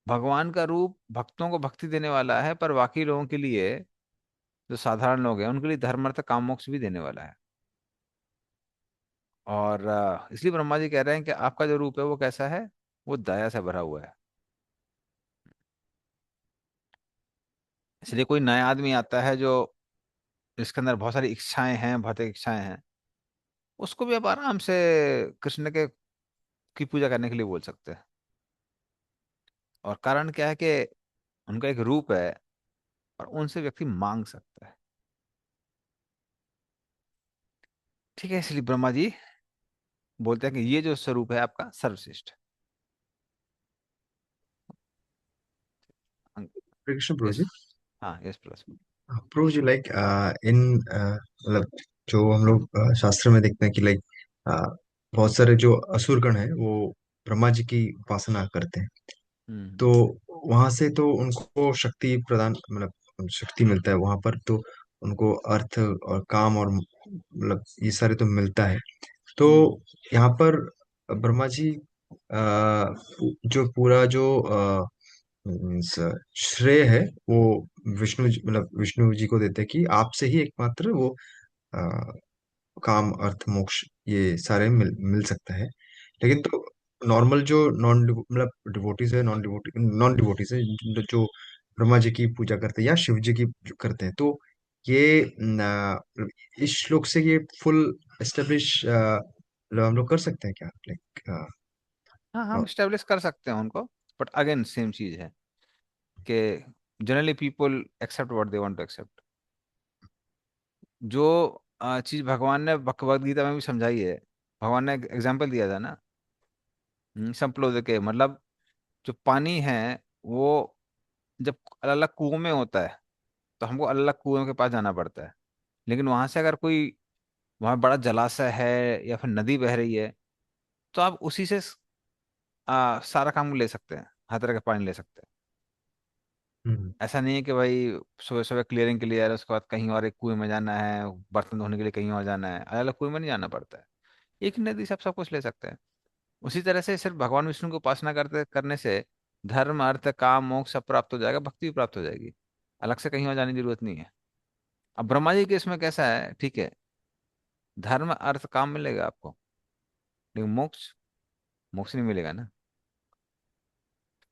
भगवान का रूप भक्तों को भक्ति देने वाला है, पर बाकी लोगों के लिए, जो साधारण लोग हैं, उनके लिए धर्म अर्थ काम मोक्ष भी देने वाला है। और इसलिए ब्रह्मा जी कह रहे हैं कि आपका जो रूप है वो कैसा है, वो दया से भरा हुआ है। इसलिए कोई नया आदमी आता है जो जिसके अंदर बहुत सारी इच्छाएं हैं, भौतिक इच्छाएं हैं, उसको भी आप आराम से कृष्ण के की पूजा करने के लिए बोल सकते हैं। और कारण क्या है कि उनका एक रूप है और उनसे व्यक्ति मांग सकता है। ठीक है, इसलिए ब्रह्मा जी बोलते हैं कि ये जो स्वरूप है आपका सर्वश्रेष्ठ है। हरे कृष्ण प्रभु यस। जी। हाँ, yes plus. Prabhu ji like in मतलब जो हम लोग शास्त्र में देखते हैं कि लाइक बहुत सारे जो असुरगण हैं वो ब्रह्मा जी की उपासना करते हैं। हम्म। तो वहां से तो उनको शक्ति प्रदान मतलब शक्ति मिलता है वहां पर, तो उनको अर्थ और काम और मतलब ये सारे तो मिलता है। तो हम्म। यहाँ पर ब्रह्मा जी जो पूरा जो मीन्स श्रेय है वो विष्णु जी मतलब विष्णु जी को देते हैं कि आपसे ही एकमात्र वो अ, काम अर्थ मोक्ष ये सारे मिल सकता है। लेकिन तो नॉर्मल जो नॉन मतलब डिवोटीज है, नॉन डिवोटीज है जो ब्रह्मा जी की पूजा करते हैं या शिव जी की जो करते हैं, तो ये मतलब इस श्लोक से ये फुल एस्टेब्लिश मतलब हम लोग कर सकते हैं क्या लाइक? हाँ, हम स्टेब्लिश कर सकते हैं उनको, बट अगेन सेम चीज है कि generally people accept what they want to accept. जो चीज भगवान ने भगवद गीता में भी समझाई है, भगवान ने एग्जाम्पल दिया था ना, संप्लोद के, मतलब जो पानी है वो जब अलग अलग कुओं में होता है तो हमको अलग अलग कुओं के पास जाना पड़ता है। लेकिन वहां से अगर कोई, वहां बड़ा जलाशय है या फिर नदी बह रही है, तो आप उसी से सारा काम ले सकते हैं, हर तरह का पानी ले सकते हैं। हम्म। ऐसा नहीं है कि भाई सुबह सुबह क्लियरिंग के लिए यार उसके बाद कहीं और एक कुएं में जाना है, बर्तन धोने के लिए कहीं और जाना है, अलग अलग कुएं में नहीं जाना पड़ता है, एक ही नदी सब कुछ ले सकते हैं। उसी तरह से सिर्फ भगवान विष्णु की उपासना करते करने से धर्म अर्थ काम मोक्ष सब प्राप्त हो जाएगा, भक्ति भी प्राप्त हो जाएगी, अलग से कहीं और जाने की जरूरत नहीं है। अब ब्रह्मा जी के इसमें कैसा है, ठीक है, धर्म अर्थ काम मिलेगा आपको, लेकिन मोक्ष, मोक्ष नहीं मिलेगा ना।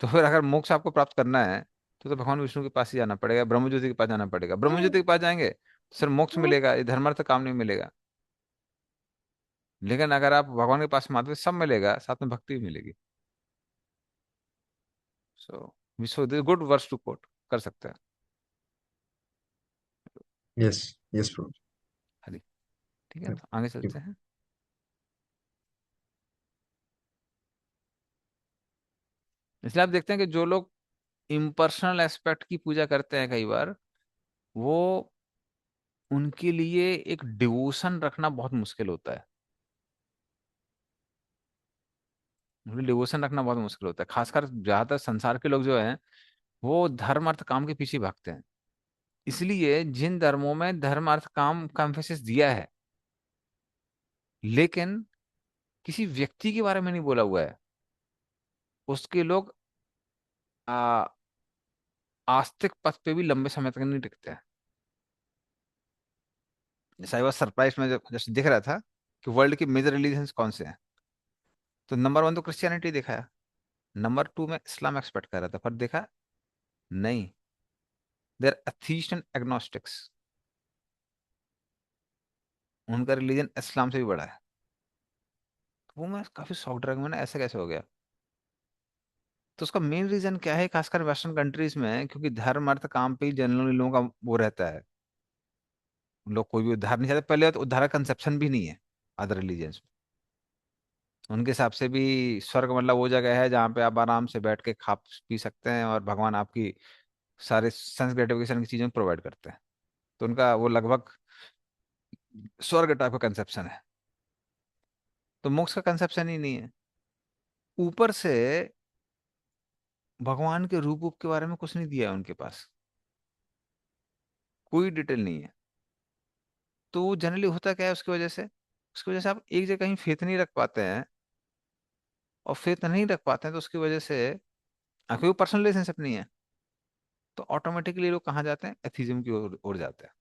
तो फिर अगर मोक्ष आपको प्राप्त करना है तो भगवान विष्णु के पास ही जाना पड़ेगा, ब्रह्म ज्योति के पास जाना पड़ेगा। ब्रह्म ज्योति के पास जाएंगे तो सिर्फ मोक्ष मिलेगा, ये धर्मार्थ काम नहीं मिलेगा। लेकिन अगर आप भगवान के पास मात्र सब मिलेगा, साथ में भक्ति भी मिलेगी। सो विश्व गुड वर्ड्स टू कोट कर सकते हैं। यस, यस प्रभु। हरी। ठीक है, तो आगे चलते हैं। इसलिए आप देखते हैं कि जो लोग इम्पर्सनल एस्पेक्ट की पूजा करते हैं कई बार, वो, उनके लिए एक डिवोशन रखना बहुत मुश्किल होता है। डिवोशन रखना बहुत मुश्किल होता है, खासकर ज्यादातर संसार के लोग जो हैं वो धर्म अर्थ काम के पीछे भागते हैं। इसलिए जिन धर्मों में धर्म अर्थ काम का एम्फेसिस दिया है, लेकिन किसी व्यक्ति के बारे में नहीं बोला हुआ है, उसके लोग आ, आस्तिक पथ पे भी लंबे समय तक नहीं टिकते हैं। जैसे आई वॉज सरप्राइज में जब जैसे दिख रहा था कि वर्ल्ड की मेजर रिलीजन्स कौन से हैं, तो नंबर 1 तो क्रिश्चियनिटी दिखाया, नंबर 2 में इस्लाम एक्सपेक्ट कर रहा था, पर देखा नहीं, देर एथीस्ट एंड एग्नोस्टिक्स। उनका रिलीजन इस्लाम से भी बड़ा है। तो वो मैं काफी शॉक्ड रहा, मैंने ऐसा कैसे हो गया। तो उसका मेन रीजन क्या है, खासकर वेस्टर्न कंट्रीज में, क्योंकि धर्म अर्थ काम पे ही जनरली लोगों का वो रहता है। लोग कोई भी उद्धार नहीं चाहते, पहले तो उद्धार का कंसेप्शन भी नहीं है अदर रिलीजन्स में। उनके हिसाब से भी स्वर्ग मतलब वो जगह है जहाँ पे आप आराम से बैठ के खा पी सकते हैं और भगवान आपकी सारे सेंस ग्रेटिफिकेशन की चीजें प्रोवाइड करते हैं। तो उनका वो लगभग स्वर्ग टाइप का कंसेप्शन है। तो मोक्ष का कंसेप्शन ही नहीं है। ऊपर से भगवान के रूप के बारे में कुछ नहीं दिया है उनके पास, कोई डिटेल नहीं है। तो जनरली होता क्या है उसकी वजह से आप एक जगह कहीं फेथ नहीं रख पाते हैं। और फेथ नहीं रख पाते हैं तो उसकी वजह से कोई पर्सनल रिलेशनशिप नहीं है, तो ऑटोमेटिकली लोग कहाँ जाते हैं, एथिज्म की ओर जाते हैं।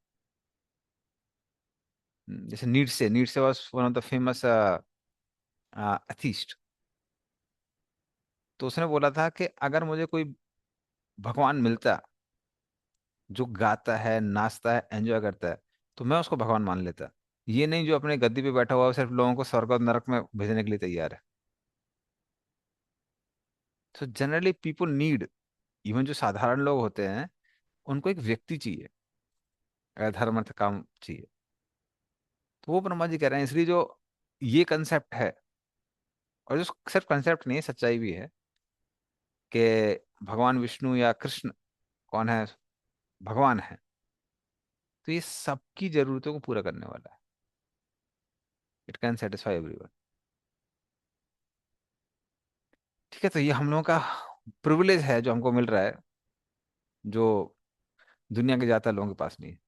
जैसे नीड्स से was one of the famous atheist. तो उसने बोला था कि अगर मुझे कोई भगवान मिलता जो गाता है, नाचता है, एंजॉय करता है, तो मैं उसको भगवान मान लेता। ये नहीं जो अपने गद्दी पे बैठा हुआ है सिर्फ लोगों को स्वर्ग और नरक में भेजने के लिए तैयार है। तो जनरली पीपल नीड, इवन जो साधारण लोग होते हैं, उनको एक व्यक्ति चाहिए अगर धर्म अर्थ काम चाहिए। तो वो ब्रह्मा जी कह रहे हैं, इसलिए जो ये कंसेप्ट है, और जो सिर्फ कंसेप्ट नहीं है, सच्चाई भी है कि भगवान विष्णु या कृष्ण कौन है, भगवान है। तो ये सबकी जरूरतों को पूरा करने वाला है। It can satisfy everyone. ठीक है, तो ये हम लोगों का प्रिविलेज है जो हमको मिल रहा है, जो दुनिया के ज्यादातर लोगों के पास नहीं है।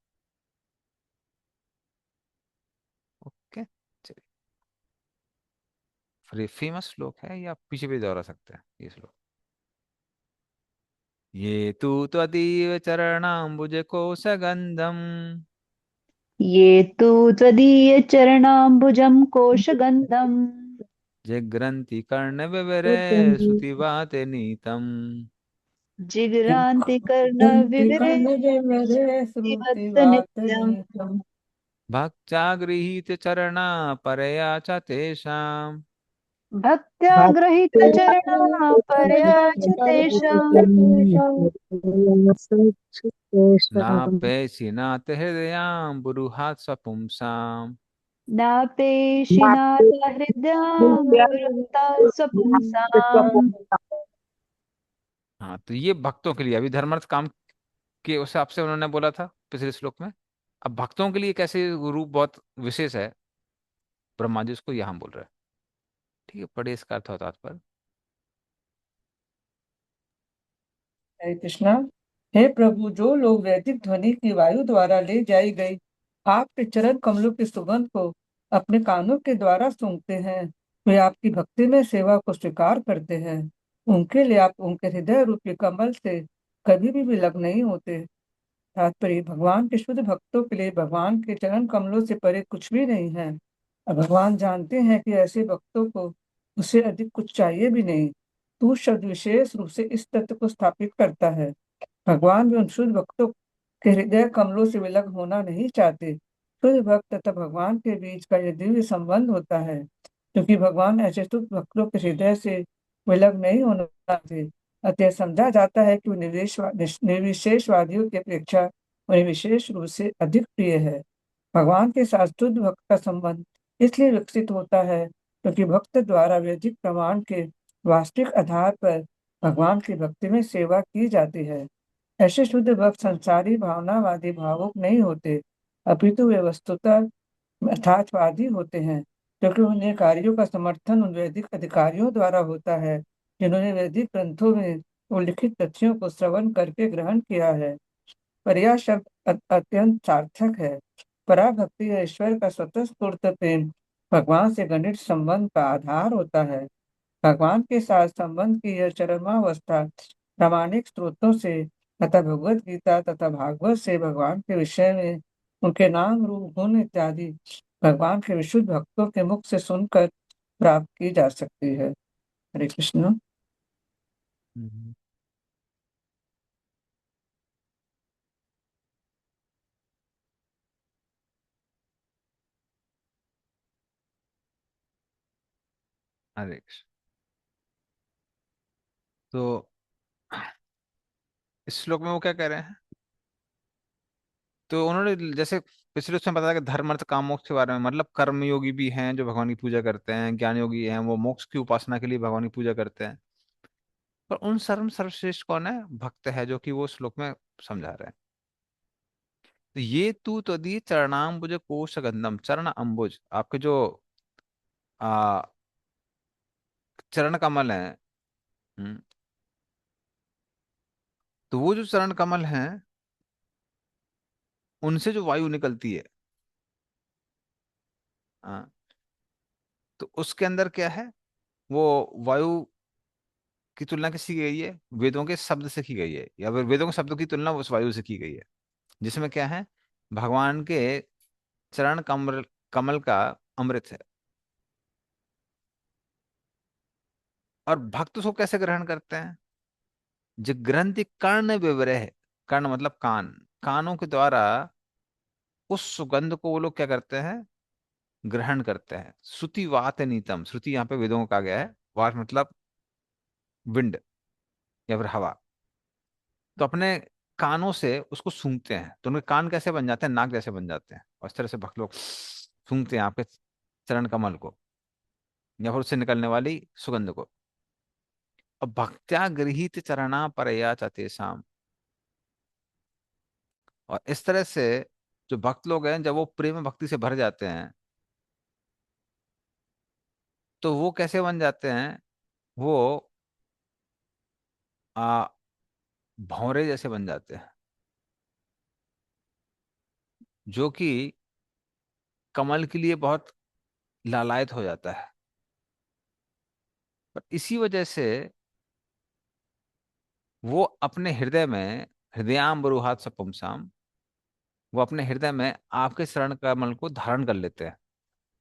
ओके, चलिए। फिर ये फेमस श्लोक है या पीछे भी दोहरा सकते हैं ये श्लोक। ये तु त्वदीय चरणाम्बुज कोशगंधम ये तु त्वदीयचरणाम्बुजं कोशगन्धम् जिग्रन्ति कर्णविवरे श्रुतिवाते नीतम जिघ्रान्ति कर्णविवरे मेरे श्रुति श्रुतिवत् बात नित्यम्। नित्यम। भक्त्यागृहीत चरणा परया च तेषाम् भक्त्या गृहीतचरणा परया च तेषाम् नापेशि नाथ हृदयाम् बुरुहात् स्वपुंसाम्। नापेशिनाथ हृदयाम्बुरुहता स्वपुंसाम्। हाँ, तो ये भक्तों के लिए अभी धर्मार्थ काम के उस हिसाब से उन्होंने बोला था पिछले श्लोक में। अब भक्तों के लिए कैसे रूप बहुत विशेष है, ब्रह्मा जी उसको यहाँ बोल रहे हैं। ठीक है, पढ़िए इसका अर्थ और तात्पर्य। हरे कृष्णा। हे प्रभु, जो लोग वैदिक ध्वनि की वायु द्वारा ले जाई गई आपके चरण कमलों की सुगंध को अपने कानों के द्वारा सूंघते हैं, वे आपकी भक्ति में सेवा को स्वीकार करते हैं। उनके लिए आप उनके हृदय रूपी कमल से कभी भी विलग नहीं होते। तात्पर्य, भगवान के शुद्ध भक्तों के लिए भगवान के चरण कमलों से परे कुछ भी नहीं है। और भगवान जानते हैं कि ऐसे भक्तों को उससे अधिक कुछ चाहिए भी नहीं। तू शब्द विशेष रूप से इस तथ्य को स्थापित करता है, भगवान भी उन शुद्ध भक्तों के हृदय कमलों से विलग होना नहीं चाहते। शुद्ध भक्त तथा भगवान के बीच का यह दिव्य संबंध होता है, क्योंकि भगवान ऐसे शुद्ध भक्तों के हृदय से विलग नहीं होना चाहते। अतः समझा जाता है कि वो निर्विशेषवादियों की अपेक्षा उन्हें विशेष रूप से अधिक प्रिय है। भगवान के साथ शुद्ध भक्त का संबंध इसलिए विकसित होता है क्योंकि भक्त द्वारा वैदिक प्रमाण के वास्तविक आधार पर भगवान की भक्ति में सेवा की जाती है। ऐसे शुद्ध भक्त संसारी भावनावादी भावुक नहीं होते, अपितु वे वस्तुतः यथार्थवादी होते हैं, क्योंकि उन्हें कार्यों का समर्थन उन वैदिक अधिकारियों द्वारा होता है जिन्होंने वैदिक ग्रंथों में उल्लिखित तथ्यों को श्रवण करके ग्रहण किया है। पर यह शब्द अत्यंत सार्थक है। पराभक्ति या ईश्वर का स्वतःस्फूर्त प्रेम भगवान से घनिष्ठ संबंध का आधार होता है। भगवान के साथ संबंध की यह चरमावस्था प्रामाणिक स्रोतों से तथा भगवत गीता तथा भागवत से भगवान के विषय में उनके नाम रूप गुण इत्यादि भगवान के विशुद्ध भक्तों के मुख से सुनकर प्राप्त की जा सकती है। हरे कृष्ण। हम्म। हरे कृष्ण। तो इस श्लोक में वो क्या कह रहे हैं, तो उन्होंने जैसे पिछले उसमें बताया कि धर्म अर्थ काम मोक्ष के बारे में, मतलब कर्म योगी भी हैं जो भगवान की पूजा करते हैं, ज्ञान योगी हैं वो मोक्ष की उपासना के लिए भगवान की पूजा करते हैं, पर उन सर्वश्रेष्ठ कौन है, भक्त है, जो कि वो श्लोक में समझा रहे हैं। तो ये तू तदीय चरणाम्बुज कोश गंधम, चरण अम्बुज आपके जो आ, चरण कमल है, तो वो जो चरण कमल हैं उनसे जो वायु निकलती है, हाँ, तो उसके अंदर क्या है, वो वायु की तुलना किससे की गई है, वेदों के शब्द से की गई है, या फिर वेदों के शब्दों की तुलना उस वायु से की गई है, जिसमें क्या है, भगवान के चरण कमल कमल का अमृत है। और भक्त उसको कैसे ग्रहण करते हैं, जिग्रंथि कर्ण विवरह, कर्ण मतलब कान, कानों के द्वारा उस सुगंध को वो लोग क्या करते हैं, ग्रहण करते हैं। श्रुति वात नीतम, श्रुति यहाँ पे वेदों को कहा गया है, वात मतलब विंड या फिर हवा, तो अपने कानों से उसको सूंघते हैं, तो उनके कान कैसे बन जाते हैं, नाक जैसे बन जाते हैं, और इस तरह से भक्त लोग सूंघते हैं आपके चरण कमल को या फिर उससे निकलने वाली सुगंध को। और भक्त्या गृहीत चरणा परया चतेसाम, और इस तरह से जो भक्त लोग हैं जब वो प्रेम भक्ति से भर जाते हैं तो वो कैसे बन जाते हैं, वो आ भौरे जैसे बन जाते हैं, जो कि कमल के लिए बहुत लालायत हो जाता है। पर इसी वजह से वो अपने हृदय में, हृदयाम बरुहात सपुमसाम, वो अपने हृदय में आपके चरण कमल को धारण कर लेते हैं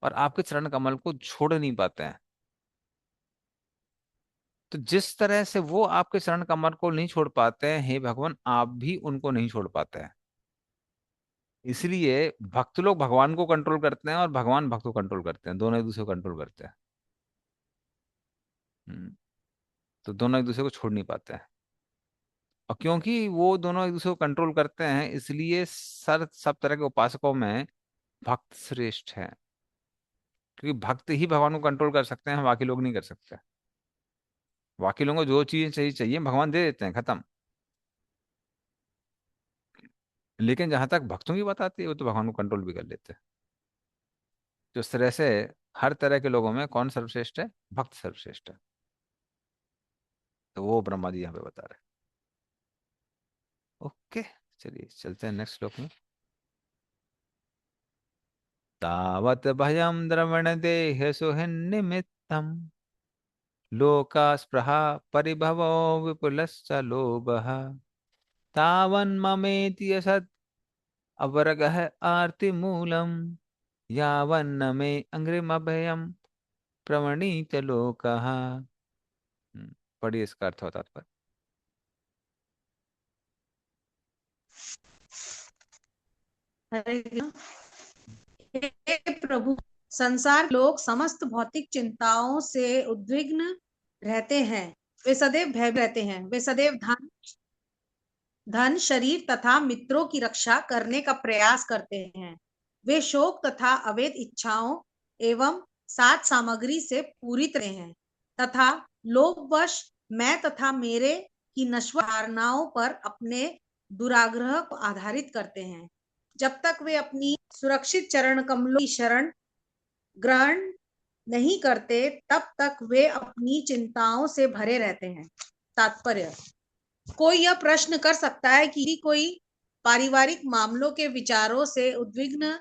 और आपके चरण कमल को छोड़ नहीं पाते हैं। तो जिस तरह से वो आपके चरण कमल को नहीं छोड़ पाते हैं, हे भगवान आप भी उनको नहीं छोड़ पाते हैं। इसलिए भक्त लोग भगवान को कंट्रोल करते हैं और भगवान भक्त को कंट्रोल करते हैं, दोनों एक दूसरे को कंट्रोल करते हैं। हम्म, तो दोनों एक दूसरे को छोड़ नहीं पाते हैं। और क्योंकि वो दोनों एक दूसरे को कंट्रोल करते हैं, इसलिए सब तरह के उपासकों में भक्त श्रेष्ठ है, क्योंकि भक्त ही भगवान को कंट्रोल कर सकते हैं, बाकी लोग नहीं कर सकते। बाकी लोगों को जो चीजें चाहिए चाहिए भगवान दे देते हैं, खत्म। लेकिन जहां तक भक्तों की बात आती है वो तो भगवान को कंट्रोल भी कर लेते हैं। तो इस तरह से हर तरह के लोगों में कौन सर्वश्रेष्ठ है, भक्त सर्वश्रेष्ठ है। तो वो ब्रह्मा जी यहाँ पे बता रहे हैं। ओके, चलिए चलते हैं नेक्स्ट श्लोक में। तावत भयम द्रवण देह सुहृन्निमित्तम् लोका स्पृहा परिभवो विपुलश्च लोभः तावन्ममेति असत् अवरगः आर्तिमूलम् यावन्न मे अङ्घ्रिमभयम् प्रवणीत लोकः। पढ़िए इसका अर्थ होता है। हरे कृष्ण। हे प्रभु, संसार के लोग समस्त भौतिक चिंताओं से उद्विग्न रहते हैं, वे सदैव भय रहते हैं, वे सदैव धन शरीर तथा मित्रों की रक्षा करने का प्रयास करते हैं, वे शोक तथा अवैध इच्छाओं एवं साथ सामग्री से पूरित रहे हैं तथा लोभवश मैं तथा मेरे की नश्वर धारणाओं पर अपने दुराग्रह को आधारित करते हैं। जब तक वे अपनी सुरक्षित चरण कमलों की शरण ग्रहण नहीं करते तब तक वे अपनी चिंताओं से भरे रहते हैं। तात्पर्य, कोई यह प्रश्न कर सकता है कि कोई पारिवारिक मामलों के विचारों से उद्विग्न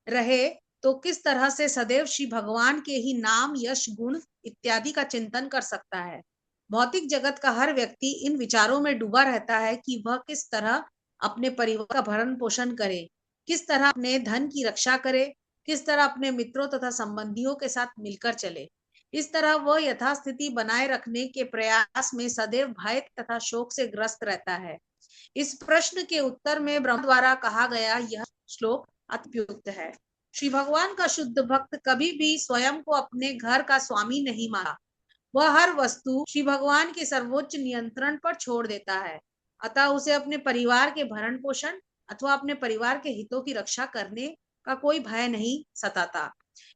रहे तो किस तरह से सदैव श्री भगवान के ही नाम, यश, गुण इत्यादि का चिंतन कर सकता है। भौतिक जगत का हर व्यक्ति इन विचारों में डूबा रहता है कि वह किस तरह अपने परिवार का भरण पोषण करे, किस तरह अपने धन की रक्षा करे, किस तरह अपने मित्रों तथा संबंधियों के साथ मिलकर चले। इस तरह वह यथास्थिति बनाए रखने के प्रयास में सदैव भय तथा शोक से ग्रस्त रहता है। इस प्रश्न के उत्तर में ब्रह्मा द्वारा कहा गया यह श्लोक अत्युक्त है। श्री भगवान का शुद्ध भक्त कभी भी स्वयं को अपने घर का स्वामी नहीं माना। वह हर वस्तु श्री भगवान के सर्वोच्च नियंत्रण पर छोड़ देता है। अतः उसे अपने परिवार के भरण पोषण अथवा अपने परिवार के हितों की रक्षा करने का कोई भय नहीं सताता।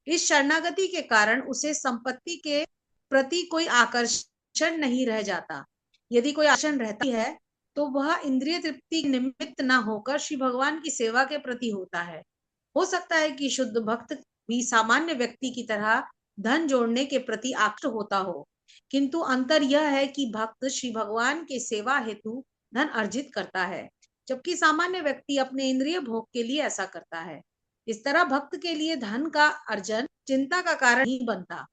इस शरणागति के कारण उसे संपत्ति के प्रति कोई आकर्षण नहीं रह जाता। यदि कोई आकर्षण रहती है तो वह इंद्रिय तृप्ति निमित्त न होकर श्री भगवान की सेवा के प्रति होता है। हो सकता है कि शुद्ध भक्त भी सामान्य व्यक्ति की तरह धन जोड़ने के प्रति आकृष्ट होता हो, किंतु अंतर यह है कि भक्त श्री भगवान के सेवा हेतु धन अर्जित करता है, जबकि सामान्य व्यक्ति अपने इंद्रिय भोग के लिए ऐसा करता है। इस तरह भक्त के लिए धन का अर्जन चिंता का कारण नहीं बनता,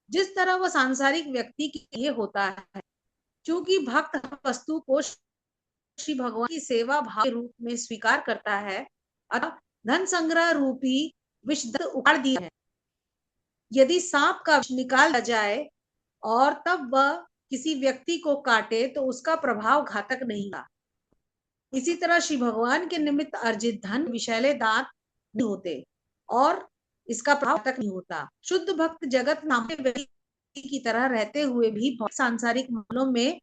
जिस तरह वह सांसारिक व्यक्ति के लिए होता है। क्योंकि भक्त हर वस्तु को श्री भगवान की सेवा भाव के रूप में स्वीकार करता है, अतः धन संग्रह रूपी विष उखाड़ दिया है। यदि सांप का विष निकाल दिया जाए और तब वह किसी व्यक्ति को काटे तो उसका प्रभाव घातक नहीं होगा। इसी तरह श्री भगवान के निमित्त अर्जित धन विषैले दांत नहीं होते और इसका प्रभाव घातक नहीं होता। शुद्ध भक्त जगत नामक व्यक्ति की तरह रहते हुए भी सांसारिक मामलों में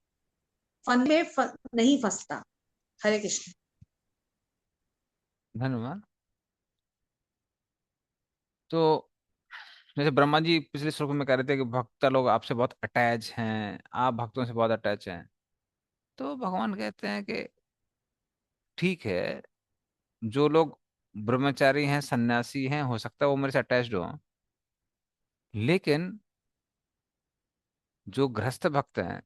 नहीं फंसता। हरे कृष्ण। धन्यवाद। तो जैसे ब्रह्मा जी पिछले श्लोक में कह रहे थे कि भक्त लोग आपसे बहुत अटैच हैं, आप भक्तों से बहुत अटैच हैं, तो भगवान कहते हैं कि ठीक है, जो लोग ब्रह्मचारी हैं, सन्यासी हैं, हो सकता है वो मेरे से अटैच्ड हो, लेकिन जो गृहस्थ भक्त हैं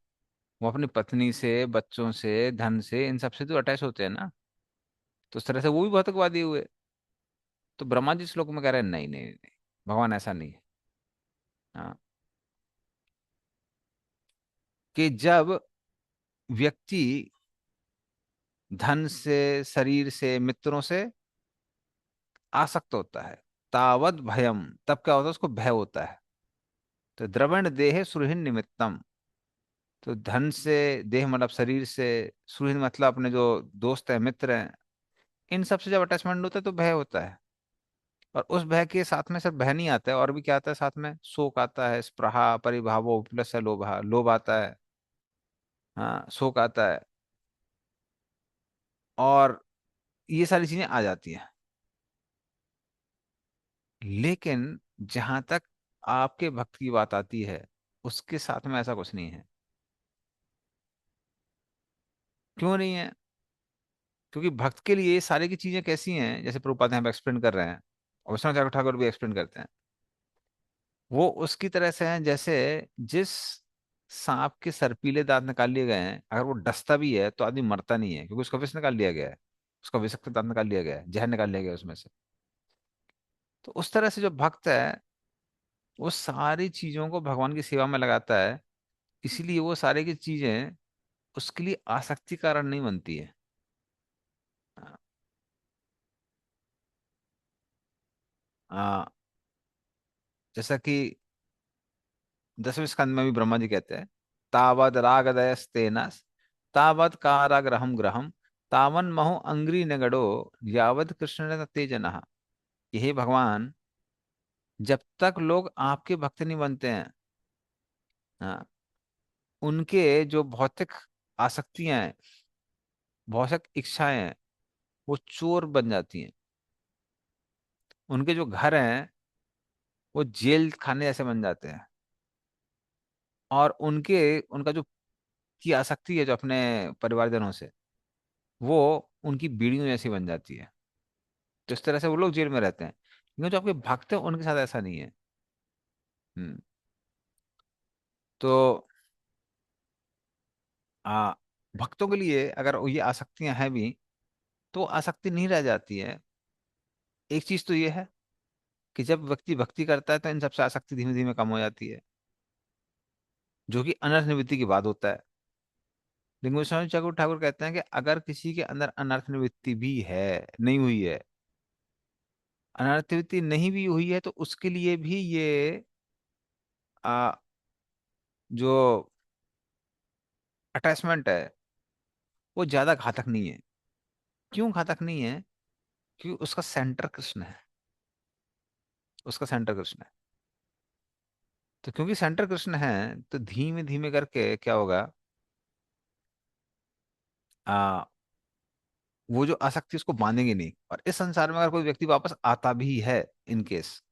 वो अपनी पत्नी से, बच्चों से, धन से, इन सब से तो अटैच होते हैं ना, तो उस तरह से वो भी भौतिकवादी हुए। तो ब्रह्मा जी श्लोक में कह रहे हैं नहीं नहीं नहीं, भगवान ऐसा नहीं है। हाँ, कि जब व्यक्ति धन से, शरीर से, मित्रों से आसक्त होता है, तावत भयम, तब क्या होता है, उसको भय होता है। तो द्रवण देह सुरहिन निमित्तम, तो धन से, देह मतलब शरीर से, सुरहिन मतलब अपने जो दोस्त है, मित्र हैं, इन सब से जब अटैचमेंट होता है तो भय होता है। और उस भय के साथ में सिर्फ भय नहीं आता है, और भी क्या आता है साथ में, शोक आता है, स्पृहा परिभावो प्लस है लोभ, लोभ आता है, हाँ, शोक आता है, और ये सारी चीजें आ जाती हैं। लेकिन जहां तक आपके भक्त की बात आती है, उसके साथ में ऐसा कुछ नहीं है। क्यों नहीं है? क्योंकि भक्त के लिए ये सारी की चीजें कैसी हैं, जैसे प्रभुपाद यहाँ पे एक्सप्लेन कर रहे हैं, और विश्वनाथ ठाकुर ठाकुर भी एक्सप्लेन करते हैं, वो उसकी तरह से हैं जैसे जिस सांप के सर्पीले दांत निकाल लिए गए हैं, अगर वो डसता भी है तो आदमी मरता नहीं है, क्योंकि उसका विष निकाल लिया गया है, उसका विषाक्त दांत निकाल लिया गया है, जहर निकाल लिया गया है उसमें से। तो उस तरह से जो भक्त है वो सारी चीजों को भगवान की सेवा में लगाता है, इसीलिए वो सारी की चीजें उसके लिए आसक्ति कारण नहीं बनती है। आ, जैसा कि 10वें स्कंद में भी ब्रह्मा जी कहते हैं, तावद रागदयस्तेन तावद काराग्रहम ग्रहम तावन महो अंग्री नगड़ो यावद कृष्ण तेजनः। कि हे भगवान, जब तक लोग आपके भक्त नहीं बनते हैं, हाँ, उनके जो भौतिक आसक्तियां हैं, भौतिक इच्छाएं हैं, वो चोर बन जाती हैं। उनके जो घर हैं वो जेल खाने जैसे बन जाते हैं, और उनका जो की आसक्ति है जो अपने परिवारजनों से, वो उनकी बीड़ियों जैसी बन जाती है। तो इस तरह से वो लोग जेल में रहते हैं, लेकिन जो आपके भक्त हैं उनके साथ ऐसा नहीं है। हम्म। तो आ भक्तों के लिए अगर ये आसक्तियां हैं भी, तो आसक्ति नहीं रह जाती है। एक चीज तो ये है कि जब व्यक्ति भक्ति करता है तो इन सबसे आसक्ति धीमे धीमे कम हो जाती है, जो कि अनर्थ निवृत्ति की बात होता है। लेकिन गोस्वामी ठाकुर ठाकुर कहते हैं कि अगर किसी के अंदर अनर्थ निवृत्ति भी है, नहीं हुई है, अनर्थ निवृत्ति नहीं भी हुई है, तो उसके लिए भी ये आ, जो अटैचमेंट है वो ज्यादा घातक नहीं है। क्यों घातक नहीं है? क्योंकि उसका सेंटर कृष्ण है। उसका सेंटर कृष्ण है। तो क्योंकि सेंटर कृष्ण है, तो धीमे धीमे करके क्या होगा, आ, वो जो आसक्ति उसको बांधेंगे नहीं। और इस संसार में अगर कोई व्यक्ति वापस आता भी है इन केस,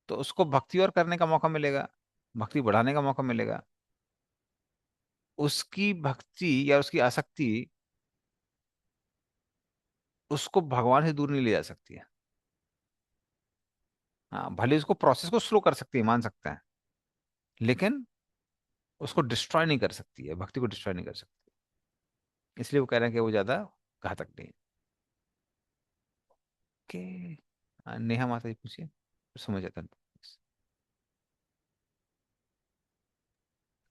तो उसको भक्ति और करने का मौका मिलेगा, भक्ति बढ़ाने का मौका मिलेगा। उसकी भक्ति या उसकी आसक्ति उसको भगवान से दूर नहीं ले जा सकती है। हाँ, भले उसको प्रोसेस को स्लो कर सकती है, मान सकते हैं, लेकिन उसको डिस्ट्रॉय नहीं कर सकती है, भक्ति को डिस्ट्रॉय नहीं कर सकती। इसलिए वो कह रहे हैं कि वो ज्यादा घातक नहीं है। कि नेहा माता जी पूछिए, समझ जाता है।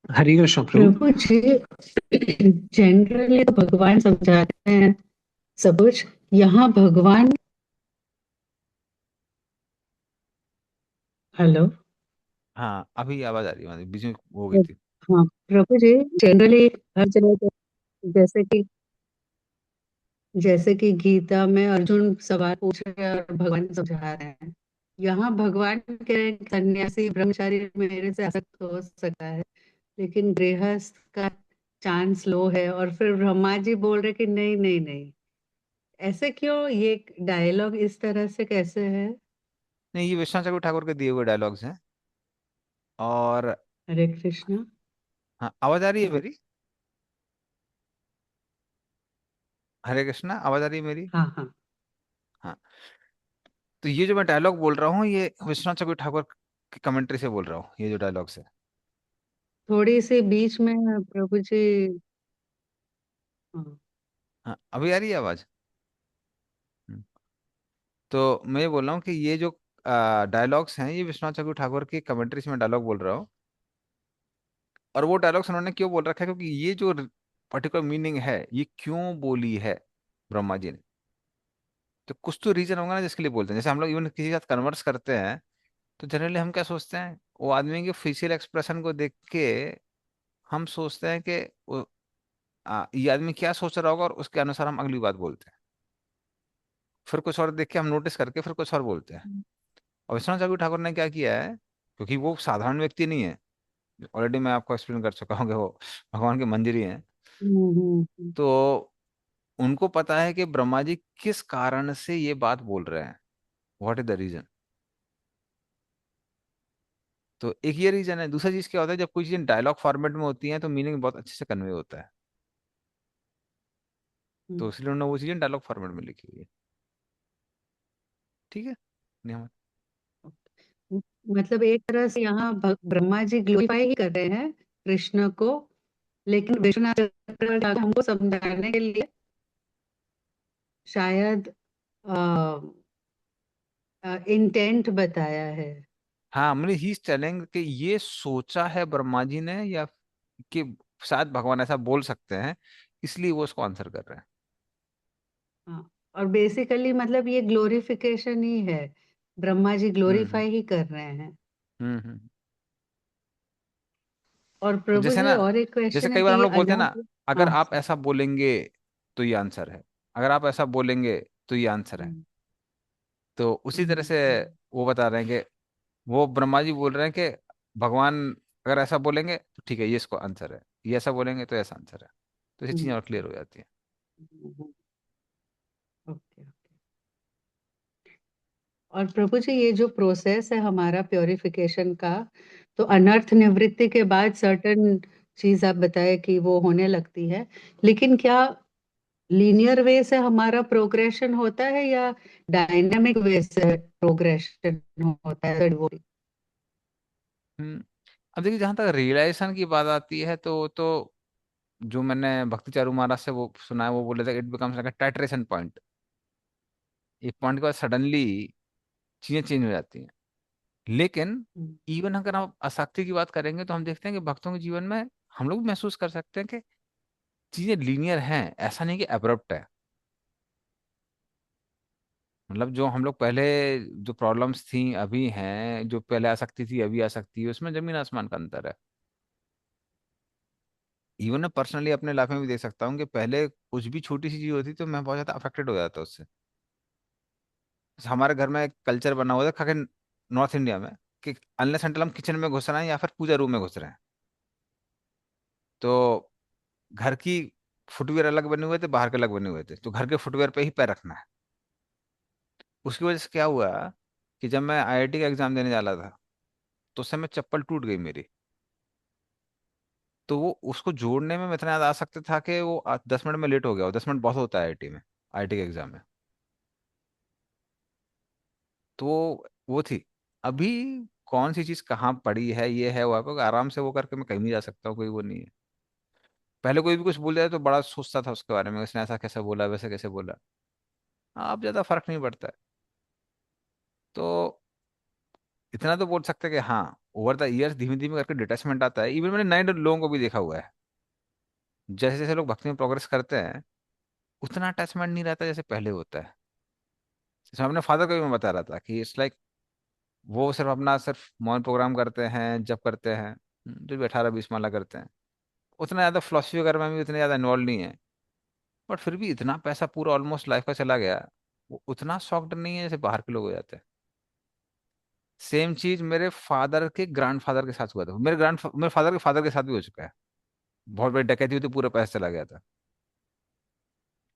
हरे कृष्ण प्रभु। प्रभु जी, जनरली तो भगवान समझाते हैं सब कुछ, यहाँ भगवान, हेलो, हाँ, अभी आवाज आ रही है, बीच में हो गई थी। हाँ प्रभु जी, जनरली हर जगह पे, जैसे कि गीता में अर्जुन सवाल पूछ रहे हैं और भगवान समझा रहे हैं, यहाँ भगवान कह रहे हैं कि सन्यासी ब्रह्मचारी मेरे से आसक्त हो सकता है, लेकिन गृहस्थ का चांस लो है। और फिर ब्रह्मा जी बोल रहे कि नहीं नहीं नहीं, ऐसे क्यों? ये डायलॉग इस तरह से कैसे है? नहीं, ये विश्वनाथ चक्रवर्ती ठाकुर के दिए हुए डायलॉग्स हैं। और हरे कृष्णा। हाँ, आवाज आ रही है मेरी? हरे कृष्णा, आवाज आ रही है मेरी? हाँ हाँ, हाँ। तो ये जो मैं डायलॉग बोल रहा हूँ, ये विश्वनाथ चक्रवर्ती ठाकुर की कमेंट्री से बोल रहा हूँ, ये जो डायलॉग्स है। थोड़ी सी बीच में प्रभु जी। हाँ, हाँ, अभी आ रही है आवाज? हम्म। तो मैं ये बोल रहा हूँ कि ये जो डायलॉग्स हैं, ये विश्वनाथ चक्रवर्ती ठाकुर की कमेंट्री से मैं डायलॉग बोल रहा हूँ। और वो डायलॉग्स उन्होंने क्यों बोल रखा है, क्योंकि ये जो पर्टिकुलर मीनिंग है, ये क्यों बोली है ब्रह्मा जी ने, तो कुछ तो रीजन होगा ना जिसके लिए बोलते हैं। जैसे हम लोग इवन किसी के साथ कन्वर्स करते हैं, तो जनरली हम क्या सोचते हैं, वो आदमी के फेशियल एक्सप्रेशन को देख के हम सोचते हैं कि ये आदमी क्या सोच रहा होगा, और उसके अनुसार हम अगली बात बोलते हैं। फिर कुछ और देख के हम नोटिस करके फिर कुछ और बोलते हैं। और विश्वनाथ चक्रवर्ती ठाकुर ने क्या किया है, क्योंकि वो साधारण व्यक्ति नहीं है, ऑलरेडी मैं आपको एक्सप्लेन कर चुका हूँ कि वो भगवान के मंदिर ही हैं। हम्म। तो उनको पता है कि ब्रह्मा जी किस कारण से ये बात बोल रहे हैं, व्हाट इज द रीजन। तो एक ये रीजन है। दूसरा चीज क्या होता है, जब कोई चीज डायलॉग फॉर्मेट में होती है तो मीनिंग बहुत अच्छे से कन्वे होता है। तो हम्म। इसलिए उन्होंने वो चीजें डायलॉग फॉर्मेट में लिखी हुई है। ठीक है, नियम। मतलब एक तरह से यहाँ ब्रह्मा जी ग्लोरीफाई ही कर रहे हैं कृष्ण को, लेकिन विश्वनाथ चक्रवर्ती हमको समझाने के लिए शायद इंटेंट बताया है। हाँ, मतलब ही इज टेलिंग कि ये सोचा है ब्रह्मा जी ने, या कि शायद भगवान ऐसा बोल सकते हैं, इसलिए वो उसको आंसर कर रहे हैं। हाँ, और बेसिकली मतलब ये ग्लोरिफिकेशन ही है, ब्रह्मा जी हम्म ग्लोरीफाई ही कर रहे हैं। हम्म। और तो प्रभु जैसे जी, ना, और एक जैसे क्वेश्चन है कई कि बार हम ये लोग बोलते हैं ना, अनोट। अगर हाँ। आप ऐसा बोलेंगे तो ये आंसर है, अगर आप ऐसा बोलेंगे तो ये आंसर है। हम्म, तो उसी तरह से हम्म, वो बता रहे हैं कि वो ब्रह्मा जी बोल रहे हैं कि भगवान अगर ऐसा बोलेंगे तो ठीक है, ये इसको आंसर है, ये ऐसा बोलेंगे तो ऐसा आंसर है। तो ये चीजें और क्लियर हो जाती है। ओके। और प्रभु जी, ये जो प्रोसेस है हमारा प्योरिफिकेशन का, तो अनर्थ निवृत्ति के बाद सर्टन चीज आप बताए कि वो होने लगती है, लेकिन क्या लीनियर वे से हमारा प्रोग्रेशन होता है या डायनामिक वे से प्रोग्रेशन होता है? हम्म। अब देखिए, जहां तक रियलाइजेशन की बात आती है, तो जो मैंने भक्ति चारू महाराज से वो सुना है, वो बोले थे it becomes like a titration point. एक पॉइंट के बाद सडनली चीजें चेंज हो जाती हैं। लेकिन इवन अगर हम आसक्ति की बात करेंगे, तो हम देखते हैं कि भक्तों के जीवन में हम लोग भी महसूस कर सकते हैं कि चीजें लीनियर हैं, ऐसा नहीं कि अब्रप्ट है। मतलब जो हम लोग पहले, जो प्रॉब्लम्स थी अभी हैं, जो पहले आसक्ति थी अभी आसक्ति है, उसमें जमीन आसमान का अंतर है। इवन मैं पर्सनली अपने लाइफ में भी देख सकता हूँ कि पहले कुछ भी छोटी सी चीज होती तो मैं बहुत ज्यादा अफेक्टेड हो जाता उससे। हमारे घर में एक कल्चर बना हुआ था, खाके नॉर्थ इंडिया में, कि अनलेस अनटिल हम किचन में घुस रहे हैं या फिर पूजा रूम में घुस रहे हैं, तो घर की फुटवेयर अलग बने हुए थे, बाहर के अलग बने हुए थे, तो घर के फुटवेयर पे ही पैर रखना है। उसकी वजह से क्या हुआ कि जब मैं आईआईटी का एग्जाम देने जा रहा था, तो उस समय चप्पल टूट गई मेरी। तो वो उसको जोड़ने में मैं इतना ज्यादा आसक्त था कि वो 10 मिनट में लेट हो गया। 10 मिनट बहुत होता है आईआईटी में, आईआईटी के एग्जाम में। तो वो थी। अभी कौन सी चीज कहाँ पड़ी है, ये है वो है, क्योंकि आराम से वो करके मैं कहीं भी जा सकता हूँ, कोई वो नहीं है। पहले कोई भी कुछ बोल जाए तो बड़ा सोचता था उसके बारे में, उसने ऐसा कैसे बोला, वैसे कैसे बोला। अब ज्यादा फर्क नहीं पड़ता है। तो इतना तो बोल सकते हैं कि हाँ, ओवर द ईयर्स धीमे धीमे करके डिटैचमेंट आता है। इवन मैंने नए लोगों को भी देखा हुआ है, जैसे जैसे लोग भक्ति में प्रोग्रेस करते हैं, उतना अटैचमेंट नहीं रहता जैसे पहले होता है। जैसे मैं अपने फादर को भी मैं बता रहा था कि इट्स लाइक वो सिर्फ अपना सिर्फ मौन प्रोग्राम करते हैं, जब करते हैं, जो भी 18-20 माला करते हैं, उतना ज़्यादा फिलोसफी वगैरह में भी उतने ज़्यादा इन्वॉल्व नहीं है। बट फिर भी इतना पैसा पूरा ऑलमोस्ट लाइफ का चला गया, वो उतना शॉक्ड नहीं है जैसे बाहर के लोग हो जाते हैं। सेम चीज मेरे फादर के ग्रैंडफादर के साथ हुआ था। मेरे फादर के फादर के साथ भी हो चुका है। बहुत बड़ी डकैती हुई थी, पूरा पैसा चला गया था।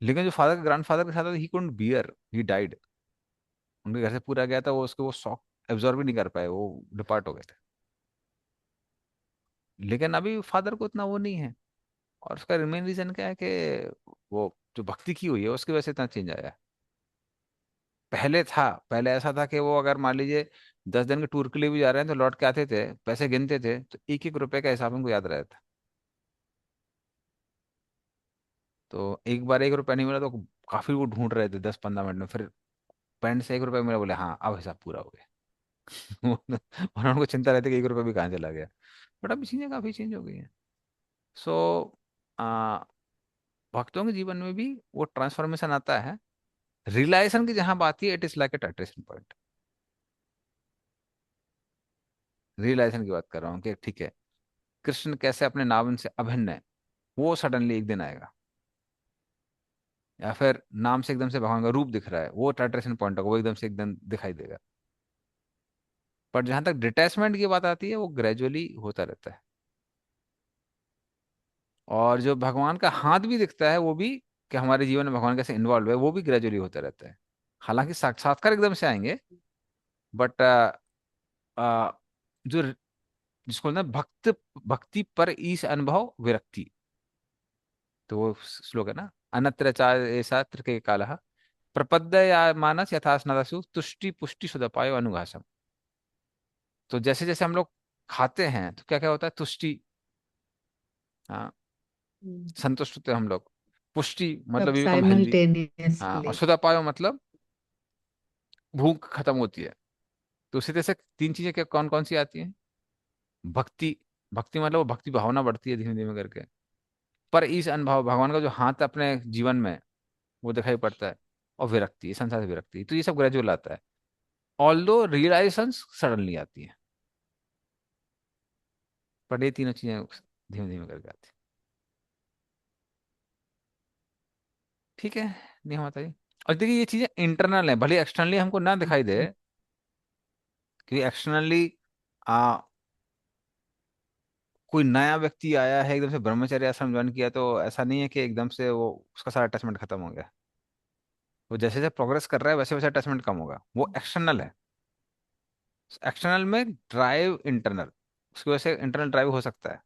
लेकिन जो फादर के ग्रैंडफादर के साथ he couldn't bear, he died. उनके घर से पूरा गया था, वो उसको वो शॉक एब्जॉर्ब ही नहीं कर पाए, वो डिपार्ट हो गए थे। लेकिन अभी फादर को इतना वो नहीं है। और उसका मेन रीजन क्या है कि वो जो भक्ति की हुई है उसकी वजह से इतना चेंज आया है। पहले था, पहले ऐसा था कि वो अगर मान लीजिए 10 दिन के टूर के लिए भी जा रहे हैं तो लौट के आते थे, पैसे गिनते थे तो एक एक रुपए का हिसाब उनको याद रहता था। तो एक बार 1 रुपया नहीं मिला तो काफी वो ढूंढ रहे थे 10-15 मिनट में, फिर पैंट से 1 रुपया मिला, बोले हाँ अब हिसाब पूरा हो गया। और उनको चिंता रहती कि 1 रुपया भी कहाँ चला गया। बट अभी चीजें काफी चेंज हो गई हैं। सो भक्तों के जीवन में भी वो ट्रांसफॉर्मेशन आता है। रियलाइजेशन की जहां बात है, it is like a titration point. Realization की बात कर रहा हूँ कि ठीक है, कृष्ण कैसे अपने नाम से अभिन्न है, वो सडनली एक दिन आएगा। या फिर नाम से एकदम से भगवान का रूप दिख रहा है, वो टाइट्रेशन पॉइंट होगा, वो एकदम से एकदम दिखाई देगा। पर जहां तक डिटैचमेंट की बात आती है, वो ग्रेजुअली होता रहता है। और जो भगवान का हाथ भी दिखता है, वो भी कि हमारे जीवन में भगवान कैसे इन्वॉल्व है, वो भी ग्रेजुअली होता रहता है। हालांकि साक्षात्कार एकदम से आएंगे, बट जो जिसको ना भक्त भक्ति पर ईश अनुभव विरक्ति, तो वो श्लोक है ना, अनत्र चा ऐसा त्रिके कालः प्रपद्य या मानस यथा स्नादसु तुष्टि पुष्टि सुदपायो अनुघासम। तो जैसे जैसे हम लोग खाते हैं तो क्या क्या होता है, तुष्टि, हाँ, हम्म, संतुष्ट होते हैं हम लोग। पुष्टि मतलब सब वी बिकम हेल्दी। हाँ, और साइमल्टेनियसली। सुदपायो मतलब भूख खत्म होती है। तो उसी तरह से तीन चीजें क्या कौन कौन सी आती हैं? भक्ति, भक्ति मतलब वो भक्ति भावना बढ़ती है धीमे धीमे करके। पर इस अनुभव भगवान का जो हाथ अपने जीवन में वो दिखाई पड़ता है। और विरक्ति, संसार से विरक्ति, तो ये सब ग्रेजुअल आता है। ऑल्दो रियलाइजेशन सडनली आती है, पर ये तीनों चीजें धीमे धीमे करके आती है। ठीक है, नहीं होता ये। और देखिए ये चीजें इंटरनल है, भले एक्सटर्नली हमको ना दिखाई दे, क्योंकि एक्सटर्नली आ कोई नया व्यक्ति आया है एकदम से ब्रह्मचर्य आश्रम ज्वाइन किया, तो ऐसा नहीं है कि एकदम से वो उसका सारा अटैचमेंट खत्म हो गया। वो जैसे जैसे प्रोग्रेस कर रहा है वैसे वैसे अटैचमेंट कम होगा, वो एक्सटर्नल है। एक्सटर्नल में ड्राइव इंटरनल, उसकी वजह से इंटरनल ड्राइव हो सकता है।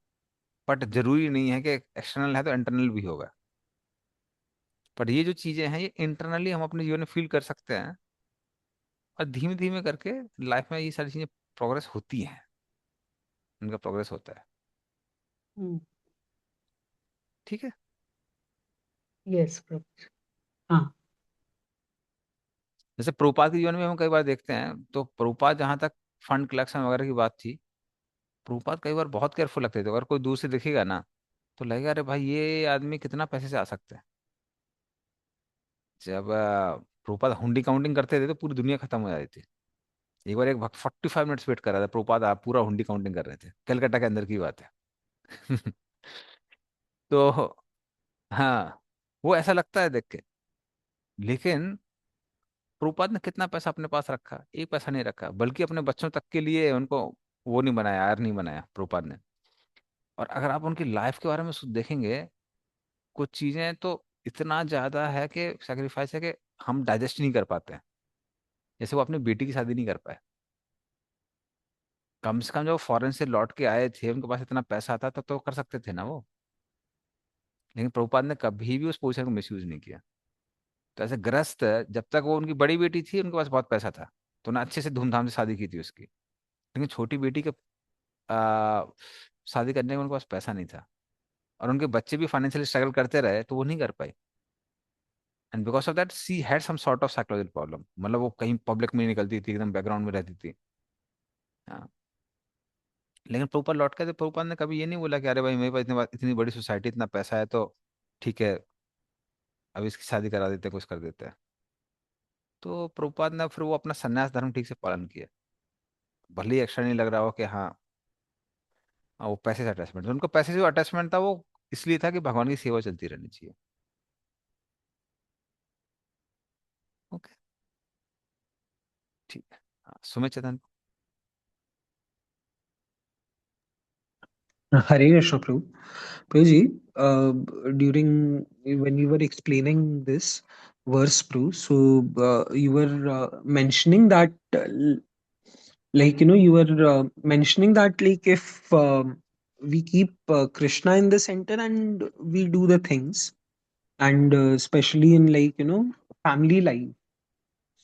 बट जरूरी नहीं है कि एक्सटर्नल है तो इंटरनल भी होगा। पर ये जो चीजें हैं, ये इंटरनली हम अपने जीवन में फील कर सकते हैं। और धीमे धीमे करके लाइफ में ये सारी चीजें प्रोग्रेस होती हैं, उनका प्रोग्रेस होता है। ठीक है। यस प्रभु। हाँ। जैसे प्रभुपाद के जीवन में हम कई बार देखते हैं, तो प्रभुपाद जहां तक फंड कलेक्शन वगैरह की बात थी, प्रभुपाद कई बार बहुत केयरफुल लगते थे। अगर कोई दूर से दिखेगा ना, तो लगेगा अरे भाई ये आदमी कितना पैसे से आ सकता है। जब प्रभुपाद हुंडी काउंटिंग करते थे तो पूरी दुनिया खत्म हो जाती थी। एक बार एक भक्त 45 मिनट्स वेट कर रहा था, प्रभुपाद आप पूरा हुंडी काउंटिंग कर रहे थे, कलकत्ता के अंदर की बात है। तो हाँ, वो ऐसा लगता है देख के। लेकिन प्रभुपाद ने कितना पैसा अपने पास रखा? एक पैसा नहीं रखा, बल्कि अपने बच्चों तक के लिए उनको वो नहीं बनाया, आयर नहीं बनाया प्रभुपाद ने। और अगर आप उनकी लाइफ के बारे में देखेंगे, कुछ चीजें तो इतना ज्यादा है कि सेक्रीफाइस है कि हम डाइजेस्ट नहीं कर पाते हैं। जैसे वो अपनी बेटी की शादी नहीं कर पाए। कम से कम जब वो फॉरेन से लौट के आए थे, उनके पास इतना पैसा था, तब तो कर सकते थे ना वो। लेकिन प्रभुपाद ने कभी भी उस पोजीशन को मिसयूज नहीं किया। तो ऐसे ग्रस्त, जब तक वो उनकी बड़ी बेटी थी उनके पास बहुत पैसा था, तो उन्हें अच्छे से धूमधाम से शादी की थी उसकी। लेकिन छोटी बेटी के आ, शादी करने में उनके पास पैसा नहीं था, और उनके बच्चे भी फाइनेंशियली स्ट्रगल करते रहे, तो वो नहीं कर पाई। And because of that she had some sort of psychological problem, मतलब वो कहीं पब्लिक में नहीं निकलती थी, एकदम बैकग्राउंड में रहती थी। हाँ। लेकिन प्रभुपाद लौट के, तो प्रभुपाद ने कभी ये नहीं बोला कि अरे भाई मेरे पास इतनी बड़ी सोसाइटी, इतना पैसा है, तो ठीक है अब इसकी शादी करा देते हैं, कुछ कर देते हैं। तो प्रभुपाद ने फिर वो अपना संन्यास धर्म ठीक से पालन किया। भले ही एक्स्ट्रा नहीं लग रहा हो कि हाँ, वो पैसे से अटैचमेंट, उनको पैसे से जो अटैचमेंट था वो इसलिए था कि भगवान की सेवा चलती रहनी चाहिए। ओके, ठीक है। हाँ, Sumit चतन। Hare Krishna, Prabhu. Prabhuji, during when you were explaining this verse, Prabhu, so you were mentioning that, you were mentioning that, like, if we keep Krishna in the center and we do the things, and especially in, family life.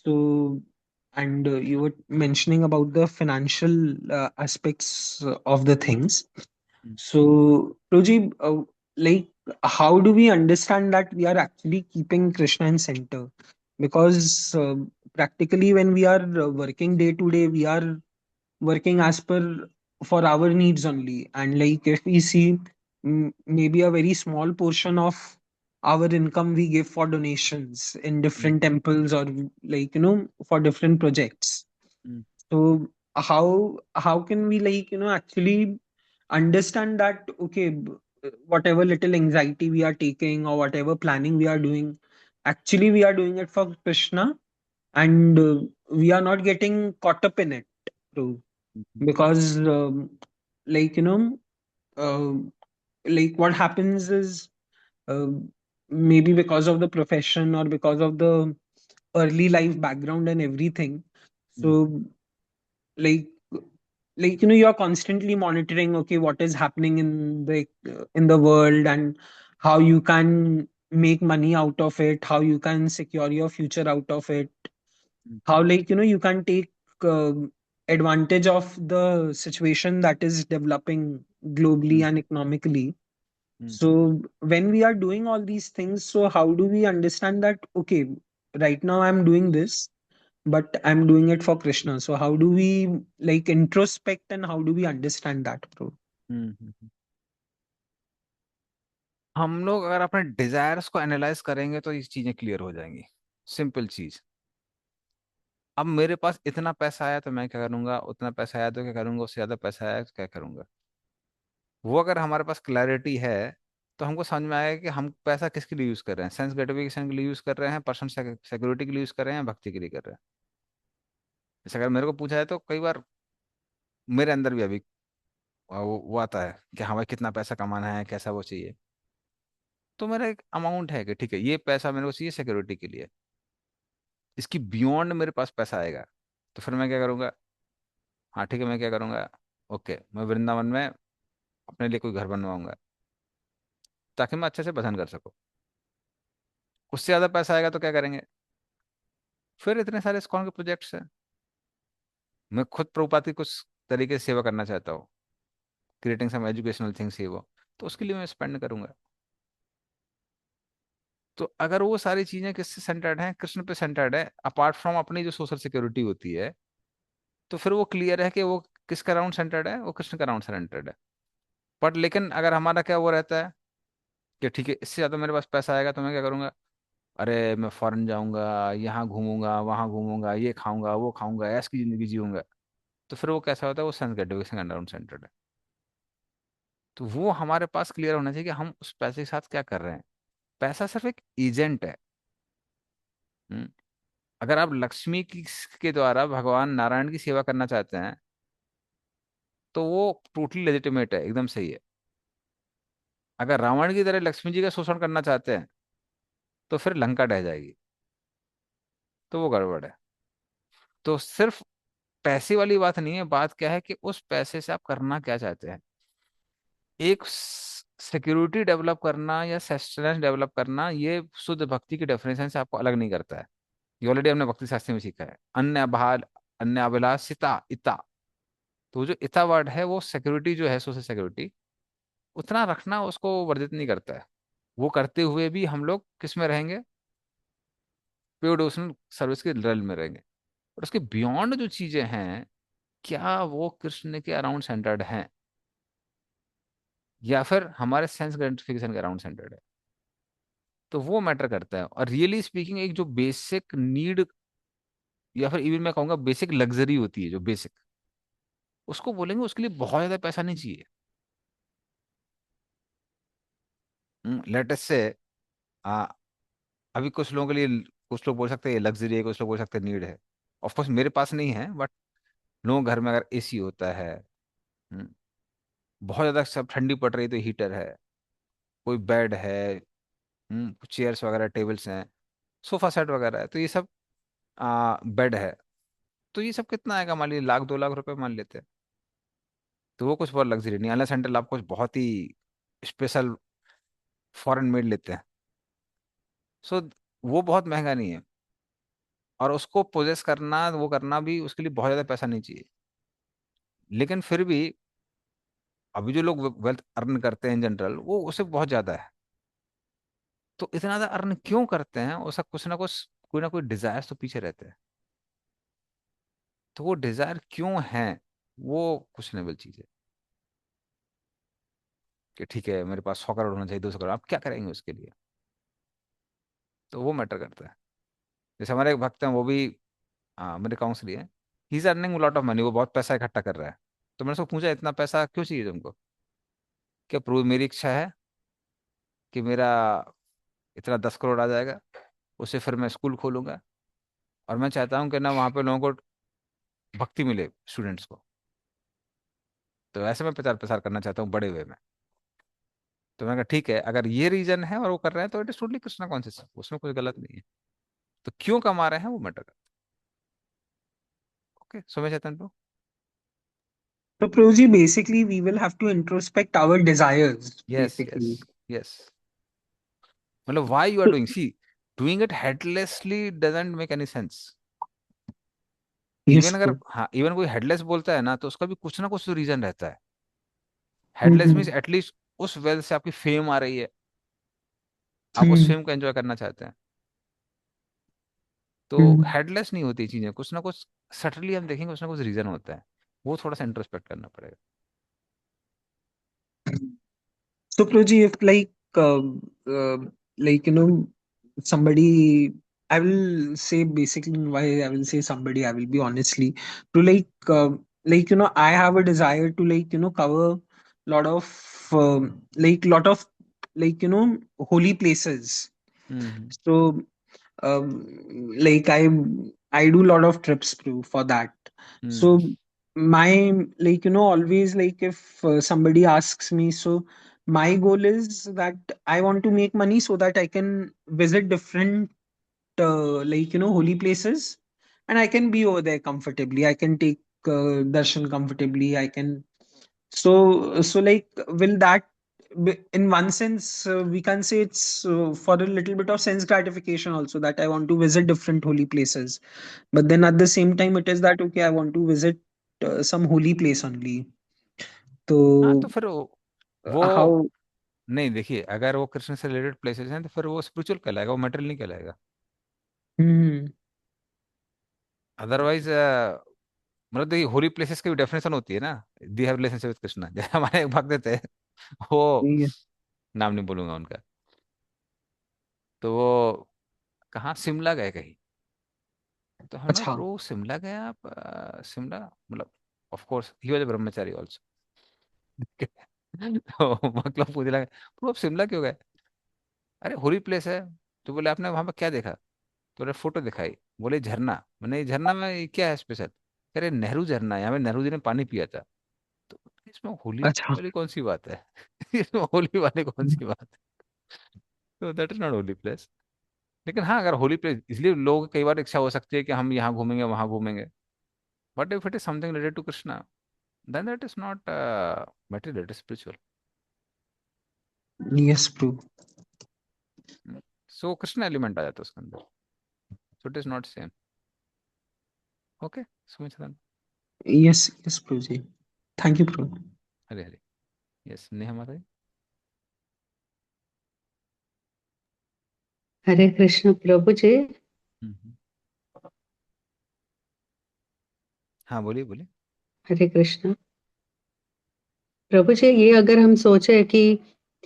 So, and you were mentioning about the financial aspects of the things. So, Proji, like, how do we understand that we are actually keeping Krishna in center? Because practically, when we are working day to day, we are working as per for our needs only. And like, if we see maybe a very small portion of our income we give for donations in different temples, or for different projects. So how can we, actually understand that, okay, whatever little anxiety we are taking or whatever planning we are doing, actually we are doing it for Krishna, and we are not getting caught up in it, bro. Because like, uh, like, what happens is, uh, maybe because of the profession or because of the early life background and everything, so, like you are constantly monitoring, okay, what is happening in the world, and how you can make money out of it, how you can secure your future out of it, how, you can take advantage of the situation that is developing globally and economically. So when we are doing all these things, so how do we understand that, okay, right now I'm doing this, but I'm doing it for Krishna. So how do we, like, introspect, and how do we understand that, bro? हम लोग अगर अपने desires को analyse करेंगे तो ये चीजें clear हो जाएंगी। सिंपल चीज, अब मेरे पास इतना पैसा आया तो मैं क्या करूंगा, उतना पैसा आया तो क्या करूंगा, उससे ज्यादा पैसा आया तो क्या करूंगा। वो अगर हमारे पास क्लैरिटी है, तो हमको समझ में आएगा कि हम पैसा किसके लिए यूज कर रहे हैं, सेंस ग्रेटिफिकेशन के लिए यूज कर रहे हैं, पर्सनल सिक्योरिटी के लिए यूज कर रहे हैं, भक्ति के लिए कर रहे हैं। जैसे अगर मेरे को पूछा है, तो कई बार मेरे अंदर भी अभी वो आता है कि हाँ भाई कितना पैसा कमाना है, कैसा वो चाहिए। तो मेरा एक अमाउंट है कि ठीक है, ये पैसा मेरे को चाहिए सिक्योरिटी के लिए, इसकी बियॉन्ड मेरे पास पैसा आएगा, तो फिर मैं क्या करूंगा, हाँ ठीक है, मैं क्या करूंगा, ओके मैं वृंदावन में अपने लिए कोई घर बनवाऊंगा, ताकि मैं अच्छे से भजन कर सकूं। उससे ज्यादा पैसा आएगा तो क्या करेंगे, फिर इतने सारे इस्कॉन के प्रोजेक्ट्स हैं, मैं खुद प्रभुपाद की कुछ तरीके से सेवा करना चाहता हूँ, क्रिएटिंग सम एजुकेशनल थिंग्स, ये वो, तो उसके लिए मैं स्पेंड करूंगा। तो अगर वो सारी चीजें किससे सेंटर्ड हैं, कृष्ण पे सेंटर्ड है, अपार्ट फ्रॉम अपनी जो सोशल सिक्योरिटी होती है, तो फिर वो क्लियर है कि वो किसका राउंड सेंटर्ड है, वो कृष्ण का राउंड सेंटर्ड है। बट लेकिन अगर हमारा क्या वो रहता है कि ठीक है, इससे ज्यादा मेरे पास पैसा आएगा तो मैं क्या करूंगा, अरे मैं फॉरेन जाऊंगा, यहाँ घूमूंगा, वहां घूमूंगा, ये खाऊंगा, वो खाऊंगा, ऐस की जिंदगी जीऊंगा, तो फिर वो कैसा होता है, वो सेंस ग्रेटिफिकेशन अराउंड सेंटर्ड है। तो वो हमारे पास क्लियर होना चाहिए कि हम उस पैसे के साथ क्या कर रहे हैं। पैसा सिर्फ एक एजेंट है। हम्म, अगर आप लक्ष्मी की के द्वारा भगवान नारायण की सेवा करना चाहते हैं तो वो टोटली लेजिटिमेट है, एकदम सही है। अगर रावण की तरह लक्ष्मी जी का शोषण करना चाहते हैं तो फिर लंका ढह जाएगी, तो वो गड़बड़ है। तो सिर्फ पैसे वाली बात नहीं है, बात क्या है कि उस पैसे से आप करना क्या चाहते हैं। एक सिक्योरिटी डेवलप करना या सस्टेनेंस डेवलप करना, ये शुद्ध भक्ति की डेफिनेशन से आपको अलग नहीं करता है। ये ऑलरेडी हमने भक्ति शास्त्र में सीखा है। अन्य अभाल, अन्य अभिलाषिता, इता। तो जो इता वर्ड है वो सिक्योरिटी जो है, सोशल सिक्योरिटी उतना रखना उसको वर्जित नहीं करता है। वो करते हुए भी हम लोग किस में रहेंगे, प्योर डिवोशनल सर्विस के रेल में रहेंगे। और उसके बियॉन्ड जो चीजें हैं, क्या वो कृष्ण के अराउंड सेंटर्ड हैं या फिर हमारे सेंस ग्रेटिफिकेशन के अराउंड सेंटर्ड है, तो वो मैटर करता है। और रियली स्पीकिंग एक जो बेसिक नीड या फिर इवन मैं कहूंगा बेसिक लग्जरी होती है, जो बेसिक, उसको बोलेंगे उसके लिए बहुत ज्यादा पैसा नहीं चाहिए। लेटेस्ट से आ, अभी कुछ लोगों के लिए, कुछ लोग बोल सकते हैं लग्जरी है, कुछ लोग बोल सकते हैं नीड है। ऑफ कोर्स मेरे पास नहीं है, बट लोगों के घर में अगर एसी होता है, हम्म, बहुत ज्यादा सब ठंडी पड़ रही है तो हीटर है, कोई बेड है, चेयर्स वगैरह टेबल्स हैं, सोफा सेट वगैरह है, तो ये सब बेड है, तो ये सब कितना आएगा, मान लीजिए 1-2 लाख रुपए मान लेते हैं। तो वो कुछ बहुत लग्जरी नहीं, अनलेस अनटिल आप कुछ बहुत ही स्पेशल फॉरेन मेड लेते हैं। सो वो बहुत महंगा नहीं है, और उसको पोजेस करना, वो करना भी उसके लिए बहुत ज़्यादा पैसा नहीं चाहिए। लेकिन फिर भी अभी जो लोग वेल्थ अर्न करते हैं इन जनरल, वो उससे बहुत ज़्यादा है। तो इतना ज़्यादा अर्न क्यों करते हैं, उसका कुछ ना कोई डिजायर तो पीछे रहते हैं। तो वो डिजायर क्यों है, वो क्वेश्चनेबल चीज़ है। कि ठीक है मेरे पास 100 करोड़ होना चाहिए, 200 करोड़, आप क्या करेंगे उसके लिए, तो वो मैटर करता है। जैसे हमारे एक भक्त हैं, वो भी मेरे काउंसलर है। He is earning lot of money, वो बहुत पैसा इकट्ठा कर रहा है। तो मैंने उसको पूछा इतना पैसा क्यों चाहिए तुमको, क्या प्रूव, मेरी इच्छा है कि मेरा इतना 10 करोड़ आ जाएगा, उससे फिर मैं स्कूल खोलूंगा, और मैं चाहता हूँ कि ना वहाँ पे लोगों को भक्ति मिले, स्टूडेंट्स को। तो ऐसे मैं प्रचार प्रसार करना चाहता हूँ बड़े वे में। तो मैंने कहा ठीक है, अगर ये रीजन है और वो कर रहे हैं तो it is totally Krishna conscious, उसमें कोई गलत नहीं है। तो क्यों कमा रहे हैं वो मैटर करता है। ओके, समझ चेतन bro. So, Proji, basically, we will have to introspect our desires, yes yes basically. Yes. मतलब why you are doing, see doing it headlessly doesn't make any sense. Yes, even अगर, bro. हाँ, even कोई headless बोलता है ना, तो उसका भी कुछ ना कुछ तो रीजन रहता है। Headless means Mm-hmm. एटलीस्ट उस वेल्थ से आपकी फेम आ रही है, आप उस Mm-hmm. फेम को एंजॉय करना चाहते हैं। तो Mm-hmm. हेडलेस नहीं होती चीजें, कुछ ना कुछ सटनली हम देखेंगे, कुछ ना कुछ रीजन होता है। वो थोड़ा सा इंट्रोस्पेक्ट करना पड़ेगा। So, Proji, if like somebody, I will say basically why I will say somebody. I will be honestly to I have a desire to cover lot of lot of holy places. Hmm So like I do lot of trips through for that. Hmm So my always if somebody asks me, so my goal is that I want to make money so that I can visit different holy places, and I can be over there comfortably. I can take darshan comfortably. I can will that in one sense we can say it's for a little bit of sense gratification also, that I want to visit different holy places, but then at the same time it is that okay, I want to visit some holy place only. हाँ, So तो फिर वो how. नहीं, देखिए अगर वो कृष्ण से related places हैं तो फिर वो स्पिरिचुअल कहलाएगा, वो मटेरियल नहीं कहलाएगा। Hmm. अदरवाइज मतलब देखिए होली प्लेसेस की भी डेफिनेशन होती है ना, दी हैव रिलेशनशिप विद कृष्णा। जैसे हमारे एक भक्त थे, वो Yeah. नाम नहीं बोलूंगा उनका, तो वो कहाँ शिमला गए कहीं। तो हमने कहा अच्छा. प्रो शिमला गए आप, शिमला मतलब, of course he was a Brahmachari also. तो मतलब पूछने लगे प्रो आप शिमला क्यों गए, अरे होली प्लेस है। तो बोले आपने वहां पर क्या देखा, तो बोले फोटो दिखाई। बोले झरना, मैंने ये झरना में ये क्या है स्पेशल? कह रहे नेहरू झरना है, यहाँ पे नेहरू जी ने पानी पिया था। तो इसमें होली अच्छा। वाली कौन सी बात है? इसमें होली वाली कौन सी बात है? तो that is not holy place. लेकिन हाँ, अगर होली प्लेस, इसलिए लोग कई बार इच्छा हो सकती है कि हम यहाँ घूमेंगे वहां घूमेंगे, but if it is something related to Krishna, then that is not material, it is spiritual. Yes, Prabhu. So Krishna element आ जाता है उसके अंदर, so it is not same. Okay, Sumit, Yes, yes, Prabhuji. Thank you, Prabhu. Hare Hare. Yes, Neha माता जी। हरे कृष्ण प्रभु जी। हम्म। हाँ बोलिए बोलिए। हरे कृष्ण प्रभु जी, ये अगर हम सोचे कि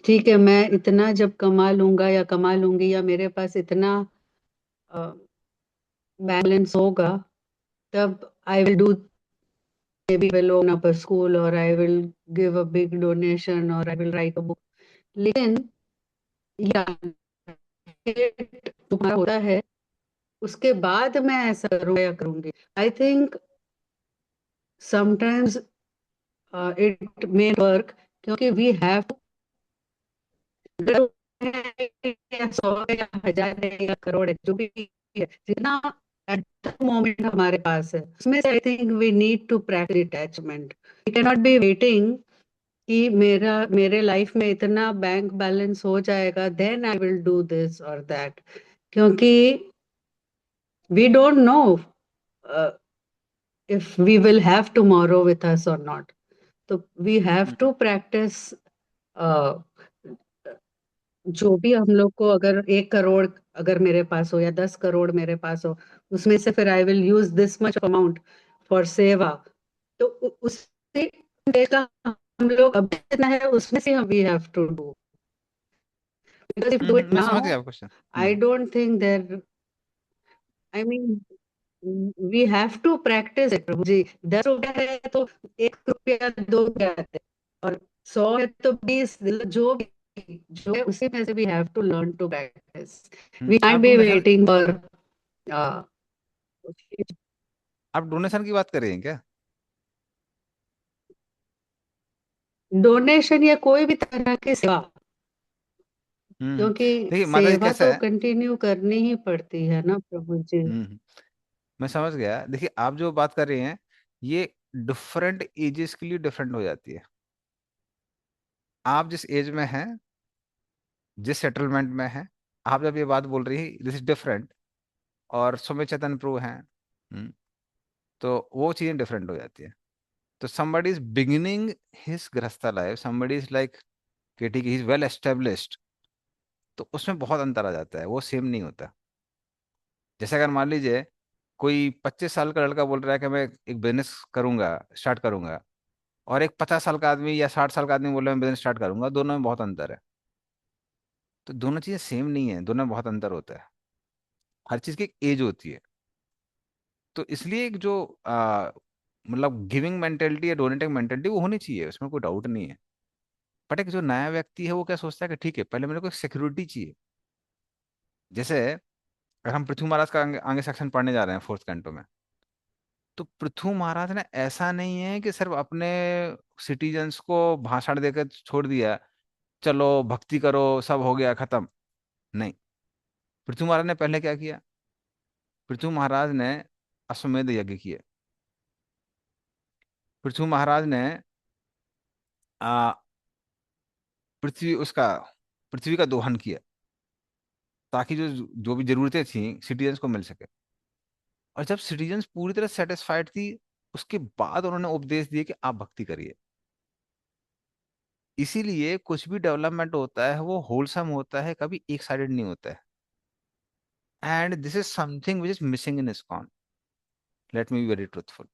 ठीक है, मैं इतना जब कमा लूंगा या कमा लूंगी, या मेरे पास इतना बैलेंस होगा, तब आई will do, maybe will open up a school, or I will give a big donation, or I will write a book. लेकिन या तुम्हारा होता है, उसके बाद मैं ऐसा करूंगा या करूंगी। I think sometimes it may work, क्योंकि वी हैव, या 100 है या 1000 है या करोड़ है, जो भी है, जितना एट द मोमेंट हमारे पास है, उसमें से I think we need to practice detachment. We can not be waiting कि मेरे लाइफ में इतना बैंक बैलेंस हो जाएगा, then I will do this और दैट, क्योंकि we don't know if we will have tomorrow with us और not. तो वी हैव टू प्रैक्टिस, जो भी हम लोग को, अगर 1 करोड़ अगर मेरे पास हो या 10 करोड़ मेरे पास हो, उसमें से फिर I will use this much amount for सेवा। तो उससे का हम लोग अब जितना है उसमें से we have to do, because if you do it मैं समझ now, गया आपका question. I don't think there, I mean, we have to practice it प्रभु जी। 10 रुपया है तो 1 रुपया दो जाते, और 100 है तो 20, जो भी, जो है उसी में से we have to learn to practice. We आप can't be donation, waiting for uh, आप डोनेशन की बात कर रहे हैं क्या? डोनेशन या कोई भी तरह की सेवा, हम्म। क्योंकि देखिए माता जी सेवा कैसा तो है। कंटिन्यू करनी ही पड़ती है ना प्रभु जी। हम्म। मैं समझ गया। देखिए आप जो बात कर रहे हैं, ये डिफरेंट एजेस के लिए डिफरेंट हो जाती है। आप जिस एज में हैं, जिस सेटलमेंट में हैं, आप जब ये बात बोल रही है दिस इज डिफरेंट, और सुमित चैतन्य प्रभु हैं, तो वो चीज़ें डिफरेंट हो जाती है। तो somebody is beginning his गृहस्थ लाइफ, somebody is like कि ठीक है, ही इज वेल एस्टेब्लिश्ड, तो उसमें बहुत अंतर आ जाता है, वो सेम नहीं होता। जैसे अगर मान लीजिए कोई 25 साल का लड़का बोल रहा है कि मैं एक बिजनेस करूंगा, स्टार्ट करूंगा, और एक 50 साल का आदमी या 60 साल का आदमी बोल रहा है मैं बिजनेस स्टार्ट करूंगा, दोनों में बहुत अंतर है। तो दोनों चीजें सेम नहीं है, दोनों में बहुत अंतर होता है। हर चीज की एक एज होती है। तो इसलिए एक जो मतलब गिविंग मेंटेलिटी या डोनेटिंग मेंटेलिटी वो होनी चाहिए, उसमें कोई डाउट नहीं है। बट एक जो नया व्यक्ति है वो क्या सोचता है कि ठीक है, पहले मेरे को एक सिक्योरिटी चाहिए। जैसे अगर हम पृथ्वी महाराज का आगे, आगे सेक्शन पढ़ने जा रहे हैं फोर्थ कैंटो में, तो पृथ्वी महाराज ने ऐसा नहीं है कि सिर्फ अपने सिटीजन्स को भाषण देकर छोड़ दिया, चलो भक्ति करो सब हो गया खत्म। नहीं, पृथ्वी महाराज ने पहले क्या किया? पृथ्वी महाराज ने अश्वमेध यज्ञ किए। पृथ्वी महाराज ने आ, पृथ्वी उसका पृथ्वी का दोहन किया, ताकि जो जो भी जरूरतें थी सिटीजन्स को मिल सके। और जब सिटीजन्स पूरी तरह सेटिस्फाइड थी, उसके बाद उन्होंने उपदेश दिए कि आप भक्ति करिए। इसीलिए कुछ भी डेवलपमेंट होता है वो होलसम होता है, कभी एक साइडेड नहीं होता है। And this is something which is missing in ISKCON, let me be very truthful.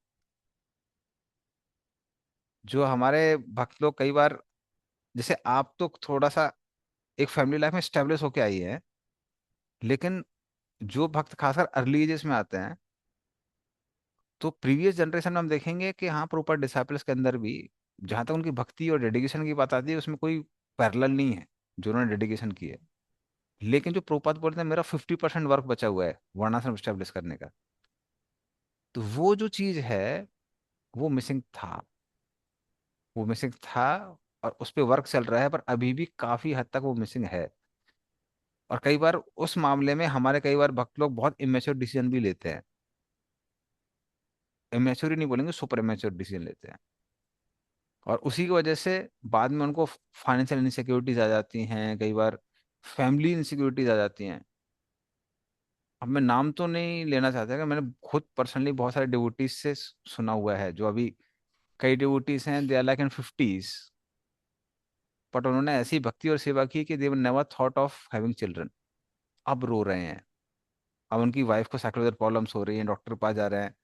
जो हमारे भक्त लोग कई बार, जैसे आप तो थोड़ा सा एक फैमिली लाइफ में स्टेब्लिश होके आई है, लेकिन जो भक्त खासकर अर्ली एजेस में आते हैं, तो प्रीवियस जनरेशन में हम देखेंगे कि हाँ प्रॉपर डिसाइपल्स के अंदर भी जहाँ तक उनकी भक्ति और डेडिकेशन की बात आती है, उसमें कोई पैरेलल नहीं है जो उन्होंने डेडिकेशन की है। लेकिन जो प्रोपात बोलते हैं मेरा 50% वर्क बचा हुआ है वर्णाश्रम स्टेब्लिश करने का, तो वो जो चीज है वो मिसिंग था, वो मिसिंग था। और उस पे वर्क चल रहा है, पर अभी भी काफी हद तक वो मिसिंग है। और कई बार उस मामले में हमारे कई बार भक्त लोग बहुत इमेच्योर डिसीजन भी लेते हैं। इमेच्योर ही नहीं बोलेंगे, सुपर इमेच्योर डिसीजन लेते हैं। और उसी की वजह से बाद में उनको फाइनेंशियल इनसिक्योरिटीज आ जाती हैं, कई बार फैमिली इनसिक्योरिटीज आ जाती हैं। अब मैं नाम तो नहीं लेना चाहता कि मैंने खुद पर्सनली बहुत सारे डिवोटीज से सुना हुआ है, जो अभी कई डिवोटीज हैं, they are like in 50s, but उन्होंने ऐसी भक्ति और सेवा की कि they never thought of having children. अब रो रहे हैं, अब उनकी वाइफ को साइकोलॉजिकल प्रॉब्लम्स हो रही हैं, डॉक्टर के पास जा रहे हैं।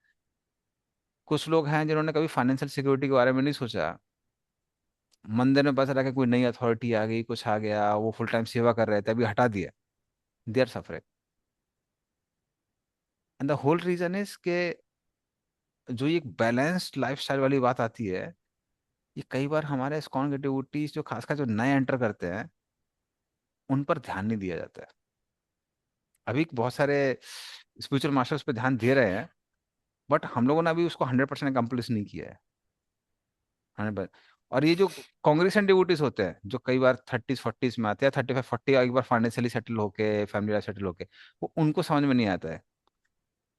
कुछ लोग हैं जिन्होंने कभी फाइनेंशियल सिक्योरिटी के बारे में नहीं सोचा, मंदिर में बस रहा कि कोई नई अथॉरिटी आ गई, कुछ आ गया, वो फुल टाइम सेवा कर रहे थे, अभी हटा दिया, they are suffering. And the whole reason is के जो ये बैलेंस्ड लाइफस्टाइल वाली बात आती है, ये कई बार हमारे इस्कॉन के डिवोटीज जो खासकर जो नए एंटर करते हैं उन पर ध्यान नहीं दिया जाता है। अभी बहुत सारे स्पिरिचुअल मास्टर उस पर ध्यान दे रहे हैं, बट हम लोगों ने अभी उसको 100% कंप्लीट नहीं किया है। 100%। और ये जो कांग्रेसन डिवोटीज होते हैं जो कई बार 30s 40s में आते हैं, 35 40 एक बार फाइनेंशियली सेटल होके, फैमिली लाइफ सेटल होके, वो उनको समझ में नहीं आता है।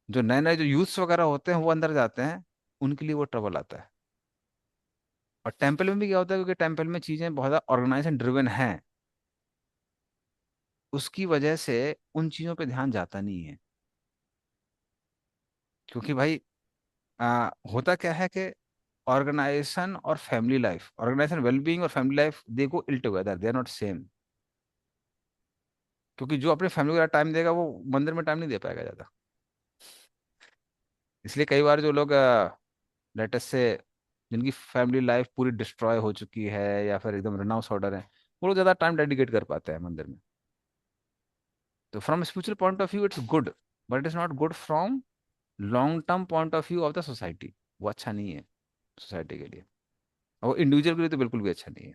जो नए नए जो यूथ्स वगैरह होते हैं वो अंदर जाते हैं, उनके लिए वो ट्रबल आता है। और टेम्पल में भी क्या होता है, क्योंकि टेम्पल में चीजें बहुत ज्यादा ऑर्गेनाइज एंड ड्रिवन हैं, उसकी वजह से उन चीजों पे ध्यान जाता नहीं है। क्योंकि भाई होता क्या है कि ऑर्गेनाइजेशन और फैमिली लाइफ, ऑर्गेनाइजेशन वेलबींग और family life they go ill together, they are not same. क्योंकि जो अपने फैमिली का टाइम देगा वो मंदिर में टाइम नहीं दे पाएगा ज्यादा। इसलिए कई बार जो लोग लेटेस्ट से जिनकी फैमिली लाइफ पूरी डिस्ट्रॉय हो चुकी है या फिर एकदम रनआउट ऑर्डर है, वो लोग ज्यादा टाइम डेडिकेट कर पाते हैं मंदिर में। तो from spiritual point of view it's good, but it is not good from long term point of view of the society. वो अच्छा नहीं है सोसाइटी के लिए, और वो इंडिविजुअल के लिए तो बिल्कुल भी अच्छा नहीं है।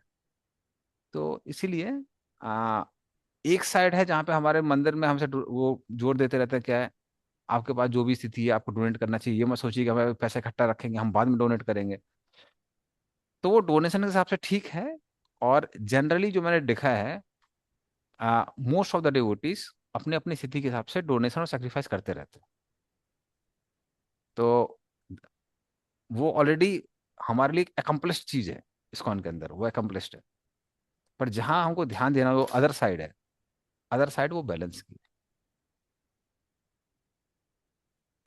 तो इसीलिए आ, एक साइड है जहाँ पे हमारे मंदिर में हमसे वो जोर देते रहते हैं, क्या है, आपके पास जो भी स्थिति है आपको डोनेट करना चाहिए, ये मत सोचिए कि हमें पैसा इकट्ठा रखेंगे हम बाद में डोनेट करेंगे। तो वो डोनेशन के हिसाब से ठीक है। और जनरली जो मैंने देखा है, मोस्ट ऑफ द डिवोटीज अपने अपनी स्थिति के हिसाब से डोनेशन और सेक्रीफाइस करते रहते हैं। तो वो ऑलरेडी हमारे लिए एक अकम्पलिश्ड चीज है, इस्कॉन के अंदर वो अकम्पलिश्ड है। पर जहाँ हमको ध्यान देना वो अदर साइड है, अदर साइड वो बैलेंस की है।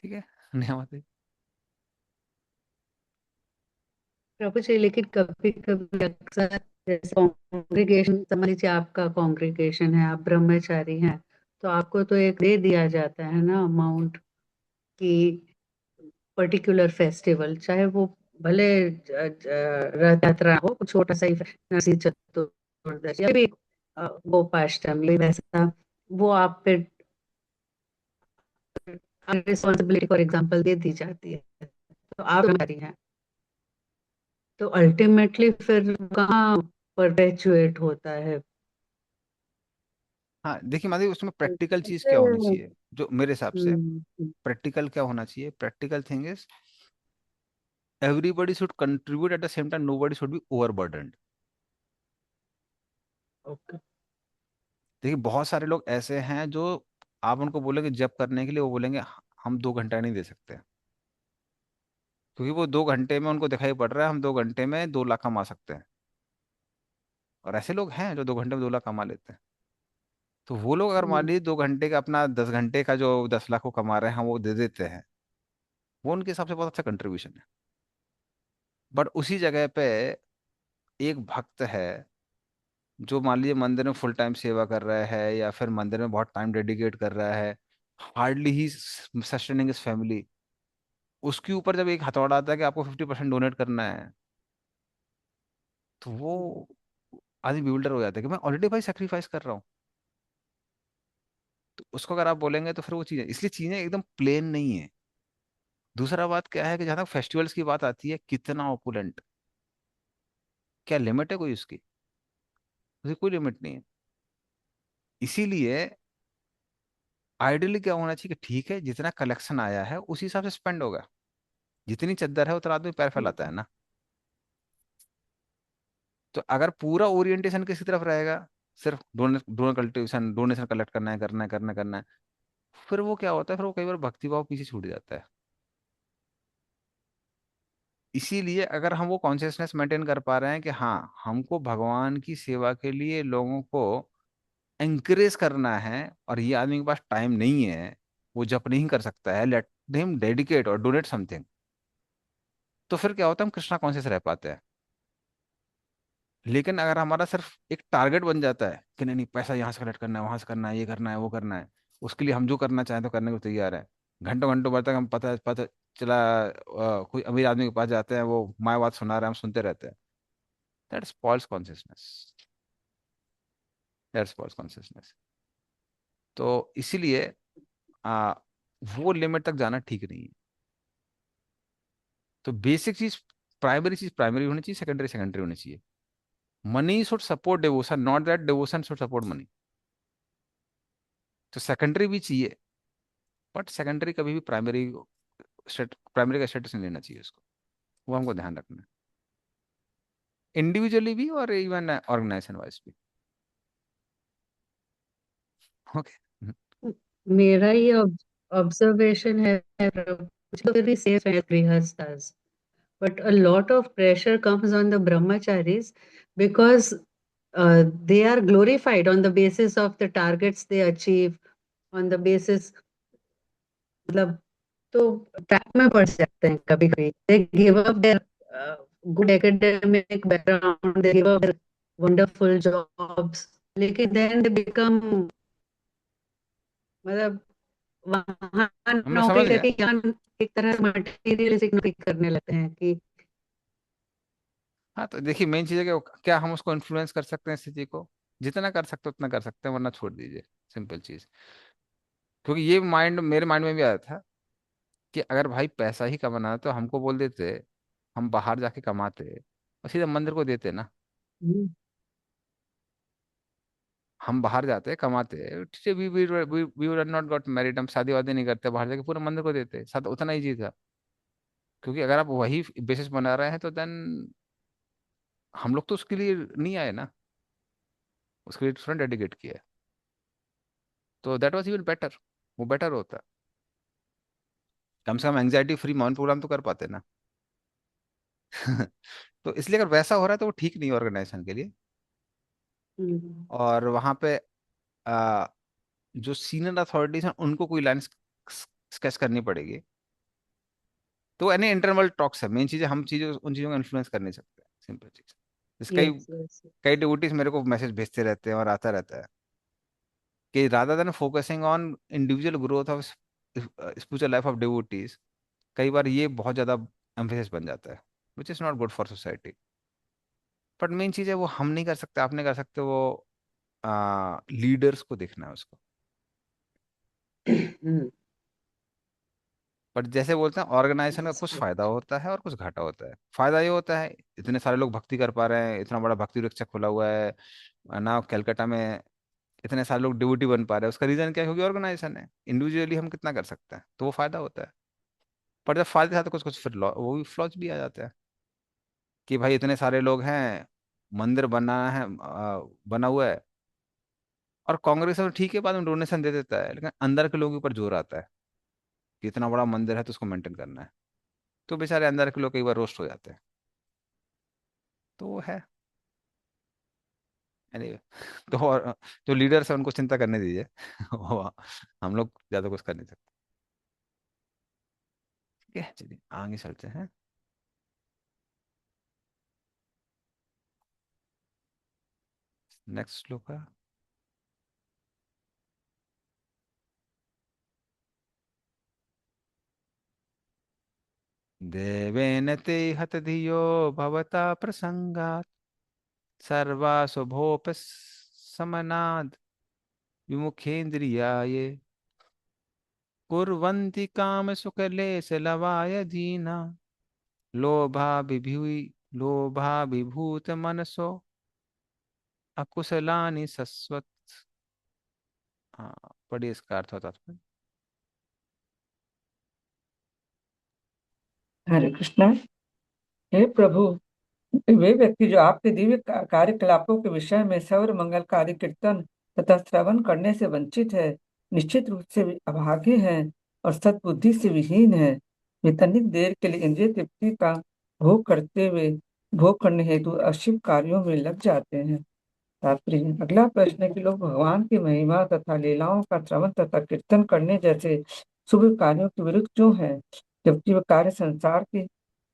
ठीक है। नहीं। प्रभु जी, लेकिन कभी कभी अक्सर जैसे कॉन्ग्रीगेशन, समझ लीजिए आपका कॉन्ग्रीगेशन है, आप ब्रह्मचारी हैं, तो आपको तो एक दे दिया जाता है ना अमाउंट की, पर्टिकुलर फेस्टिवल, चाहे वो भले रथ यात्रा हो, छोटा सा ही नरसिंह चतुर्दशी या भी गोपाष्टमी, वैसा वो आप पे रिस्पॉन्सिबिलिटी फॉर एग्जाम्पल दे दी जाती है, तो आप ब्रह्मचारी हैं, तो अल्टीमेटली फिर कहाँ परपेचुएट होता है? हाँ देखिए माधवी, उसमें प्रैक्टिकल चीज कैसे? क्या होनी चाहिए, जो मेरे हिसाब से हम्म, प्रैक्टिकल क्या होना चाहिए, practical thing is everybody should contribute, at the same time nobody should be overburdened. Okay. देखिए बहुत सारे लोग ऐसे हैं जो आप उनको बोलेंगे जब करने के लिए, वो बोलेंगे हम 2 घंटा नहीं दे सकते, क्योंकि वो 2 घंटे में उनको दिखाई पड़ रहा है हम 2 घंटे में 2 लाख कमा सकते हैं। और ऐसे लोग हैं जो 2 घंटे में 2 लाख कमा लेते हैं। तो वो लोग अगर मान लीजिए 2 घंटे का अपना 10 घंटे का जो 10 लाख को कमा रहे हैं हम वो दे देते हैं, वो उनके हिसाब से बहुत अच्छा कंट्रीब्यूशन है। बट उसी जगह पे एक भक्त है जो मान लीजिए मंदिर में फुल टाइम सेवा कर रहा है या फिर मंदिर में बहुत टाइम डेडिकेट कर रहा है, hardly he sustaining is family, उसके ऊपर जब एक हथौड़ा आता है कि आपको 50% डोनेट करना है, तो वो आदमी बिल्डर हो जाता है कि मैं ऑलरेडी भाई सेक्रीफाइस कर रहा हूँ। तो उसको अगर आप बोलेंगे तो फिर वो चीज़ें, इसलिए चीज़ें एकदम प्लेन नहीं है। दूसरा बात क्या है कि जहाँ तक फेस्टिवल्स की बात आती है, कितना ओपुलेंट, क्या लिमिट है कोई उसकी? उसकी कोई लिमिट नहीं है। इसीलिए आइडियली क्या होना चाहिए कि ठीक है, जितना कलेक्शन आया है उसी हिसाब से स्पेंड होगा। जितनी चद्दर है उतना आदमी पैर फैलाता है ना। तो अगर पूरा ओरिएंटेशन किसी तरफ रहेगा, सिर्फ डोनेशन कलेक्ट करना है, करना है, करना है, करना है, फिर वो क्या होता है, फिर वो कई बार भक्ति भाव पीछे छूट जाता है। इसीलिए अगर हम वो कॉन्शियसनेस मेंटेन कर पा रहे हैं कि हाँ, हमको भगवान की सेवा के लिए लोगों को एंकरेज करना है, और ये आदमी के पास टाइम नहीं है, वो जप नहीं कर सकता है, लेट हिम डेडिकेट और डोनेट समथिंग, तो फिर क्या होता है, हम कृष्णा कॉन्शियस रह पाते हैं। लेकिन अगर हमारा सिर्फ एक टारगेट बन जाता है कि नहीं नहीं, पैसा यहाँ से कलेक्ट करना है, वहां से करना है, ये करना है, वो करना है, उसके लिए हम जो करना चाहें तो करने को तैयार है, घंटों घंटों भर तक हम पता पता चला कोई अमीर आदमी के पास जाते हैं, वो माँ बात सुना रहे हैं, हम सुनते रहते हैं। That's false consciousness. That's false consciousness. तो इसीलिए आ, वो लिमिट तक जाना ठीक नहीं है। तो बेसिक चीज प्राइमरी होनी चाहिए, सेकेंडरी सेकेंडरी होनी चाहिए। Money should support devotion, not that devotion should support money. तो सेकेंडरी भी चाहिए, बट सेकेंडरी कभी भी प्राइमरी का स्टेटस नहीं लेना चाहिए उसको। वो हमको ध्यान रखना है, इंडिविजुअली भी और इवन ऑर्गेनाइजेशन वाइज भी। ओके। मेरा ये ऑब्जर्वेशन है प्रभु, तो very safe है गृहस्थास, but a lot of pressure comes on the brahmacharis because they are glorified on the basis of the targets they achieve, on the basis, मतलब, तो trap में पड़ सकते हैं कभी कभी। they give up their good academic background, they give up their wonderful jobs, लेकिन then they become, मतलब, वहां मैं समझ नौकरी गया। करके यहाँ एक तरह से मटेरियलिस्टिक नौकरी करने लगते हैं कि हाँ, तो देखिए, मेन चीज़ है कि क्या हम उसको इन्फ्लुएंस कर सकते हैं स्थिति को। जितना कर सकते हो उतना कर सकते हैं, वरना छोड़ दीजिए। सिंपल चीज़। क्योंकि ये मेरे माइंड में भी आया था कि अगर भाई पैसा ही कमाना है तो हमको बोल देते, हम बाहर जाके कमाते और सीधा मंदिर को देते ना। हम्म, हम बाहर जाते कमाते, ठीक है, we would not got married, हम शादी वादी नहीं करते, बाहर जाके पूरा मंदिर को देते, साथ उतना ही चीज था। क्योंकि अगर आप वही बेसिस बना रहे हैं तो देन हम लोग तो उसके लिए नहीं आए ना, उसके लिए तुरंत डेडिकेट किया है। तो दैट वाज इवन बेटर। वो बेटर होता। कम से कम एंग्जाइटी फ्री मॉर्निंग प्रोग्राम तो कर पाते ना। तो इसलिए अगर वैसा हो रहा है तो वो ठीक नहीं है ऑर्गेनाइजेशन के लिए। हम्म, और वहां पे आ, जो सीनियर अथॉरिटीज हैं उनको कोई लाइन स्केच करनी पड़ेगी। तो यानी इंटरनल टॉक्स है मेन चीज़ है, हम चीज़ों उन चीज़ों को इन्फ्लुएंस कर नहीं सकते, सिंपल चीज़। जैसे कई यस यस। कई डिवोटीज मेरे को मैसेज भेजते रहते हैं और आता रहता है कि rather than focusing on individual growth of spiritual life of devotees, कई बार ये बहुत ज़्यादा एम्फेसिस बन जाता है, which is not good for society. But main चीज़ है वो हम नहीं कर सकते, आप नहीं कर सकते, वो लीडर्स को देखना है उसको। हम्म, बट जैसे बोलते हैं, ऑर्गेनाइजेशन का that's कुछ फायदा correct. होता है और कुछ घाटा होता है। फायदा ये होता है, इतने सारे लोग भक्ति कर पा रहे हैं, इतना बड़ा भक्ति वृक्ष खुला हुआ है ना कलकत्ता में, इतने सारे लोग डिवोटी बन पा रहे हैं, उसका रीजन क्या है? क्योंकि ऑर्गेनाइजेशन है। इंडिविजुअली हम कितना कर सकते हैं, तो वो फायदा होता है। पर जब फायदे साथ कुछ कुछ फिर वो भी फ्लॉज भी आ जाते हैं कि भाई इतने सारे लोग हैं, मंदिर बना है, बना हुआ है, और कांग्रेस में ठीक है, बाद में डोनेशन दे देता है, लेकिन अंदर के लोगों के ऊपर जोर आता है कि इतना बड़ा मंदिर है तो उसको मेंटेन करना है। तो बेचारे अंदर के लोग कई बार रोस्ट हो जाते हैं। तो वो है। anyway, तो और जो लीडर्स है उनको चिंता करने दीजिए। हम लोग ज्यादा कुछ कर नहीं सकते। ठीक है, चलिए आगे चलते हैं। नेक्स्ट श्लोक है। देवेन ते हत धियो भवता प्रसंगात सर्वाशुभोप समनाद विमुखेन्द्रियाये कुर्वन्ति काम सुकलेश लवाय दीना लोभाभिभूय लोभाभिभूत मनसो अकुशलानि सस्वत्। हाँ, पढ़िए इसका अर्थ होता था। हरे कृष्णा। हे प्रभु, वे व्यक्ति जो आपके दिव्य कार्यकलापों के विषय में सर्व मंगलकारी कीर्तन तथा श्रवण करने से वंचित है, निश्चित रूप से वे अभागे हैं और सद्बुद्धि से विहीन है। वे तनिक देर के लिए इंद्रिय तृप्ति का भोग करते हुए भोग करने हेतु अशुभ कार्यों में लग जाते हैं। तात्पर्य। अगला प्रश्न है कि लोग भगवान की महिमा तथा लीलाओं का श्रवण तथा कीर्तन करने जैसे शुभ कार्यों के विरुद्ध क्यों है, जबकि वह कार्य संसार की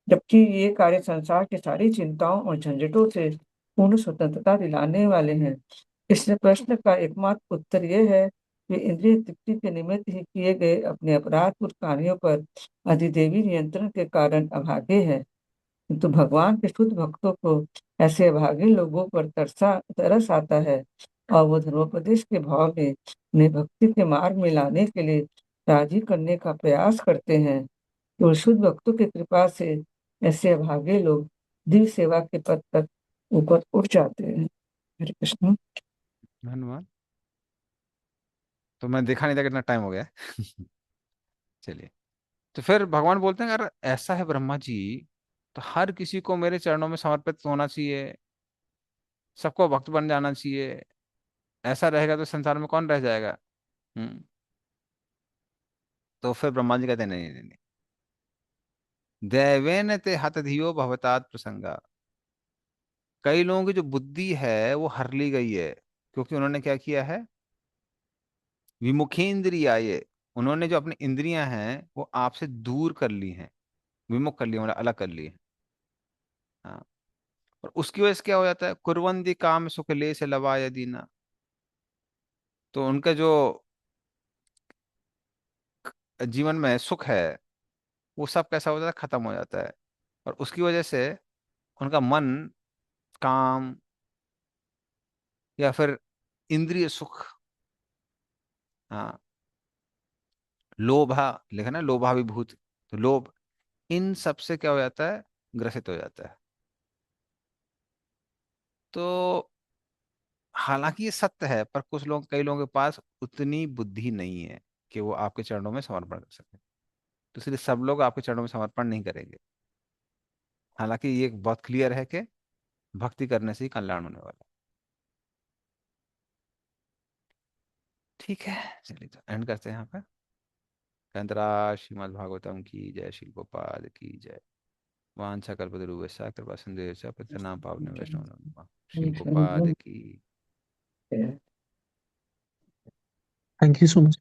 जबकि ये कार्य संसार की सारी चिंताओं और झंझटों से पूर्ण स्वतंत्रता दिलाने वाले हैं। इस प्रश्न का एकमात्र उत्तर यह है कि इंद्रिय तृप्ति के निमित्त ही किए गए अपने अपराधपूर्ण कार्यों पर अधिदेवी नियंत्रण के कारण अभागे हैं। किंतु भगवान के शुद्ध भक्तों को ऐसे अभागे लोगों पर तरस आता है और वो धर्मोपदेश के भाव में उन्हें भक्ति के मार्ग में लाने के लिए राजी करने का प्रयास करते हैं। तो शुद्ध भक्तों की कृपा से ऐसे अभागे लोग दिव्य सेवा के पद तक ऊपर उठ जाते हैं। हरे कृष्ण। धन्यवाद। तो मैं देखा नहीं था कितना टाइम हो गया है। चलिए, तो फिर भगवान बोलते हैं अगर ऐसा है ब्रह्मा जी, तो हर किसी को मेरे चरणों में समर्पित होना चाहिए, सबको भक्त बन जाना चाहिए। ऐसा रहेगा तो संसार में कौन रह जाएगा। हम्म। तो फिर ब्रह्मा जी कहते हैं नहीं नहीं नहीं, दैवेन ते हतधियो भवतात प्रसंगा। कई लोगों की जो बुद्धि है वो हर ली गई है, क्योंकि उन्होंने क्या किया है, विमुखेंद्रियाये, उन्होंने जो अपनी इंद्रियां हैं वो आपसे दूर कर ली हैं, विमुख कर ली मतलब अलग कर ली है। हाँ। और उसकी वजह से क्या हो जाता है, कुरवंदी काम सुख ले से लवाय दीना। तो उनका जो जीवन में सुख है वो सब कैसा हो जाता है, खत्म हो जाता है। और उसकी वजह से उनका मन, काम या फिर इंद्रिय सुख, हाँ, लोभा लिखा ना, लोभाभिभूत, तो लोभ, इन सब से क्या हो जाता है, ग्रसित हो जाता है। तो हालांकि ये सत्य है, पर कुछ लोग, कई लोगों के पास उतनी बुद्धि नहीं है कि वो आपके चरणों में समर्पण कर सके। तो इसलिए सब लोग आपके चरणों में समर्पण नहीं करेंगे। हालांकि ये बहुत क्लियर है कि भक्ति करने से ही कल्याण होने वाला है। ठीक है, चलिए तो एंड करते हैं यहाँ पे। कंतरा श्रीमद् भागवतम की जय, श्री गोपाल की जय। वांछा कल्पतरुभ्यश्च कृपा सिंधुभ्यश्च पतितनां पावनेभ्यो वैष्णवानां नमः। श्री गोपाल की। Thank you so much.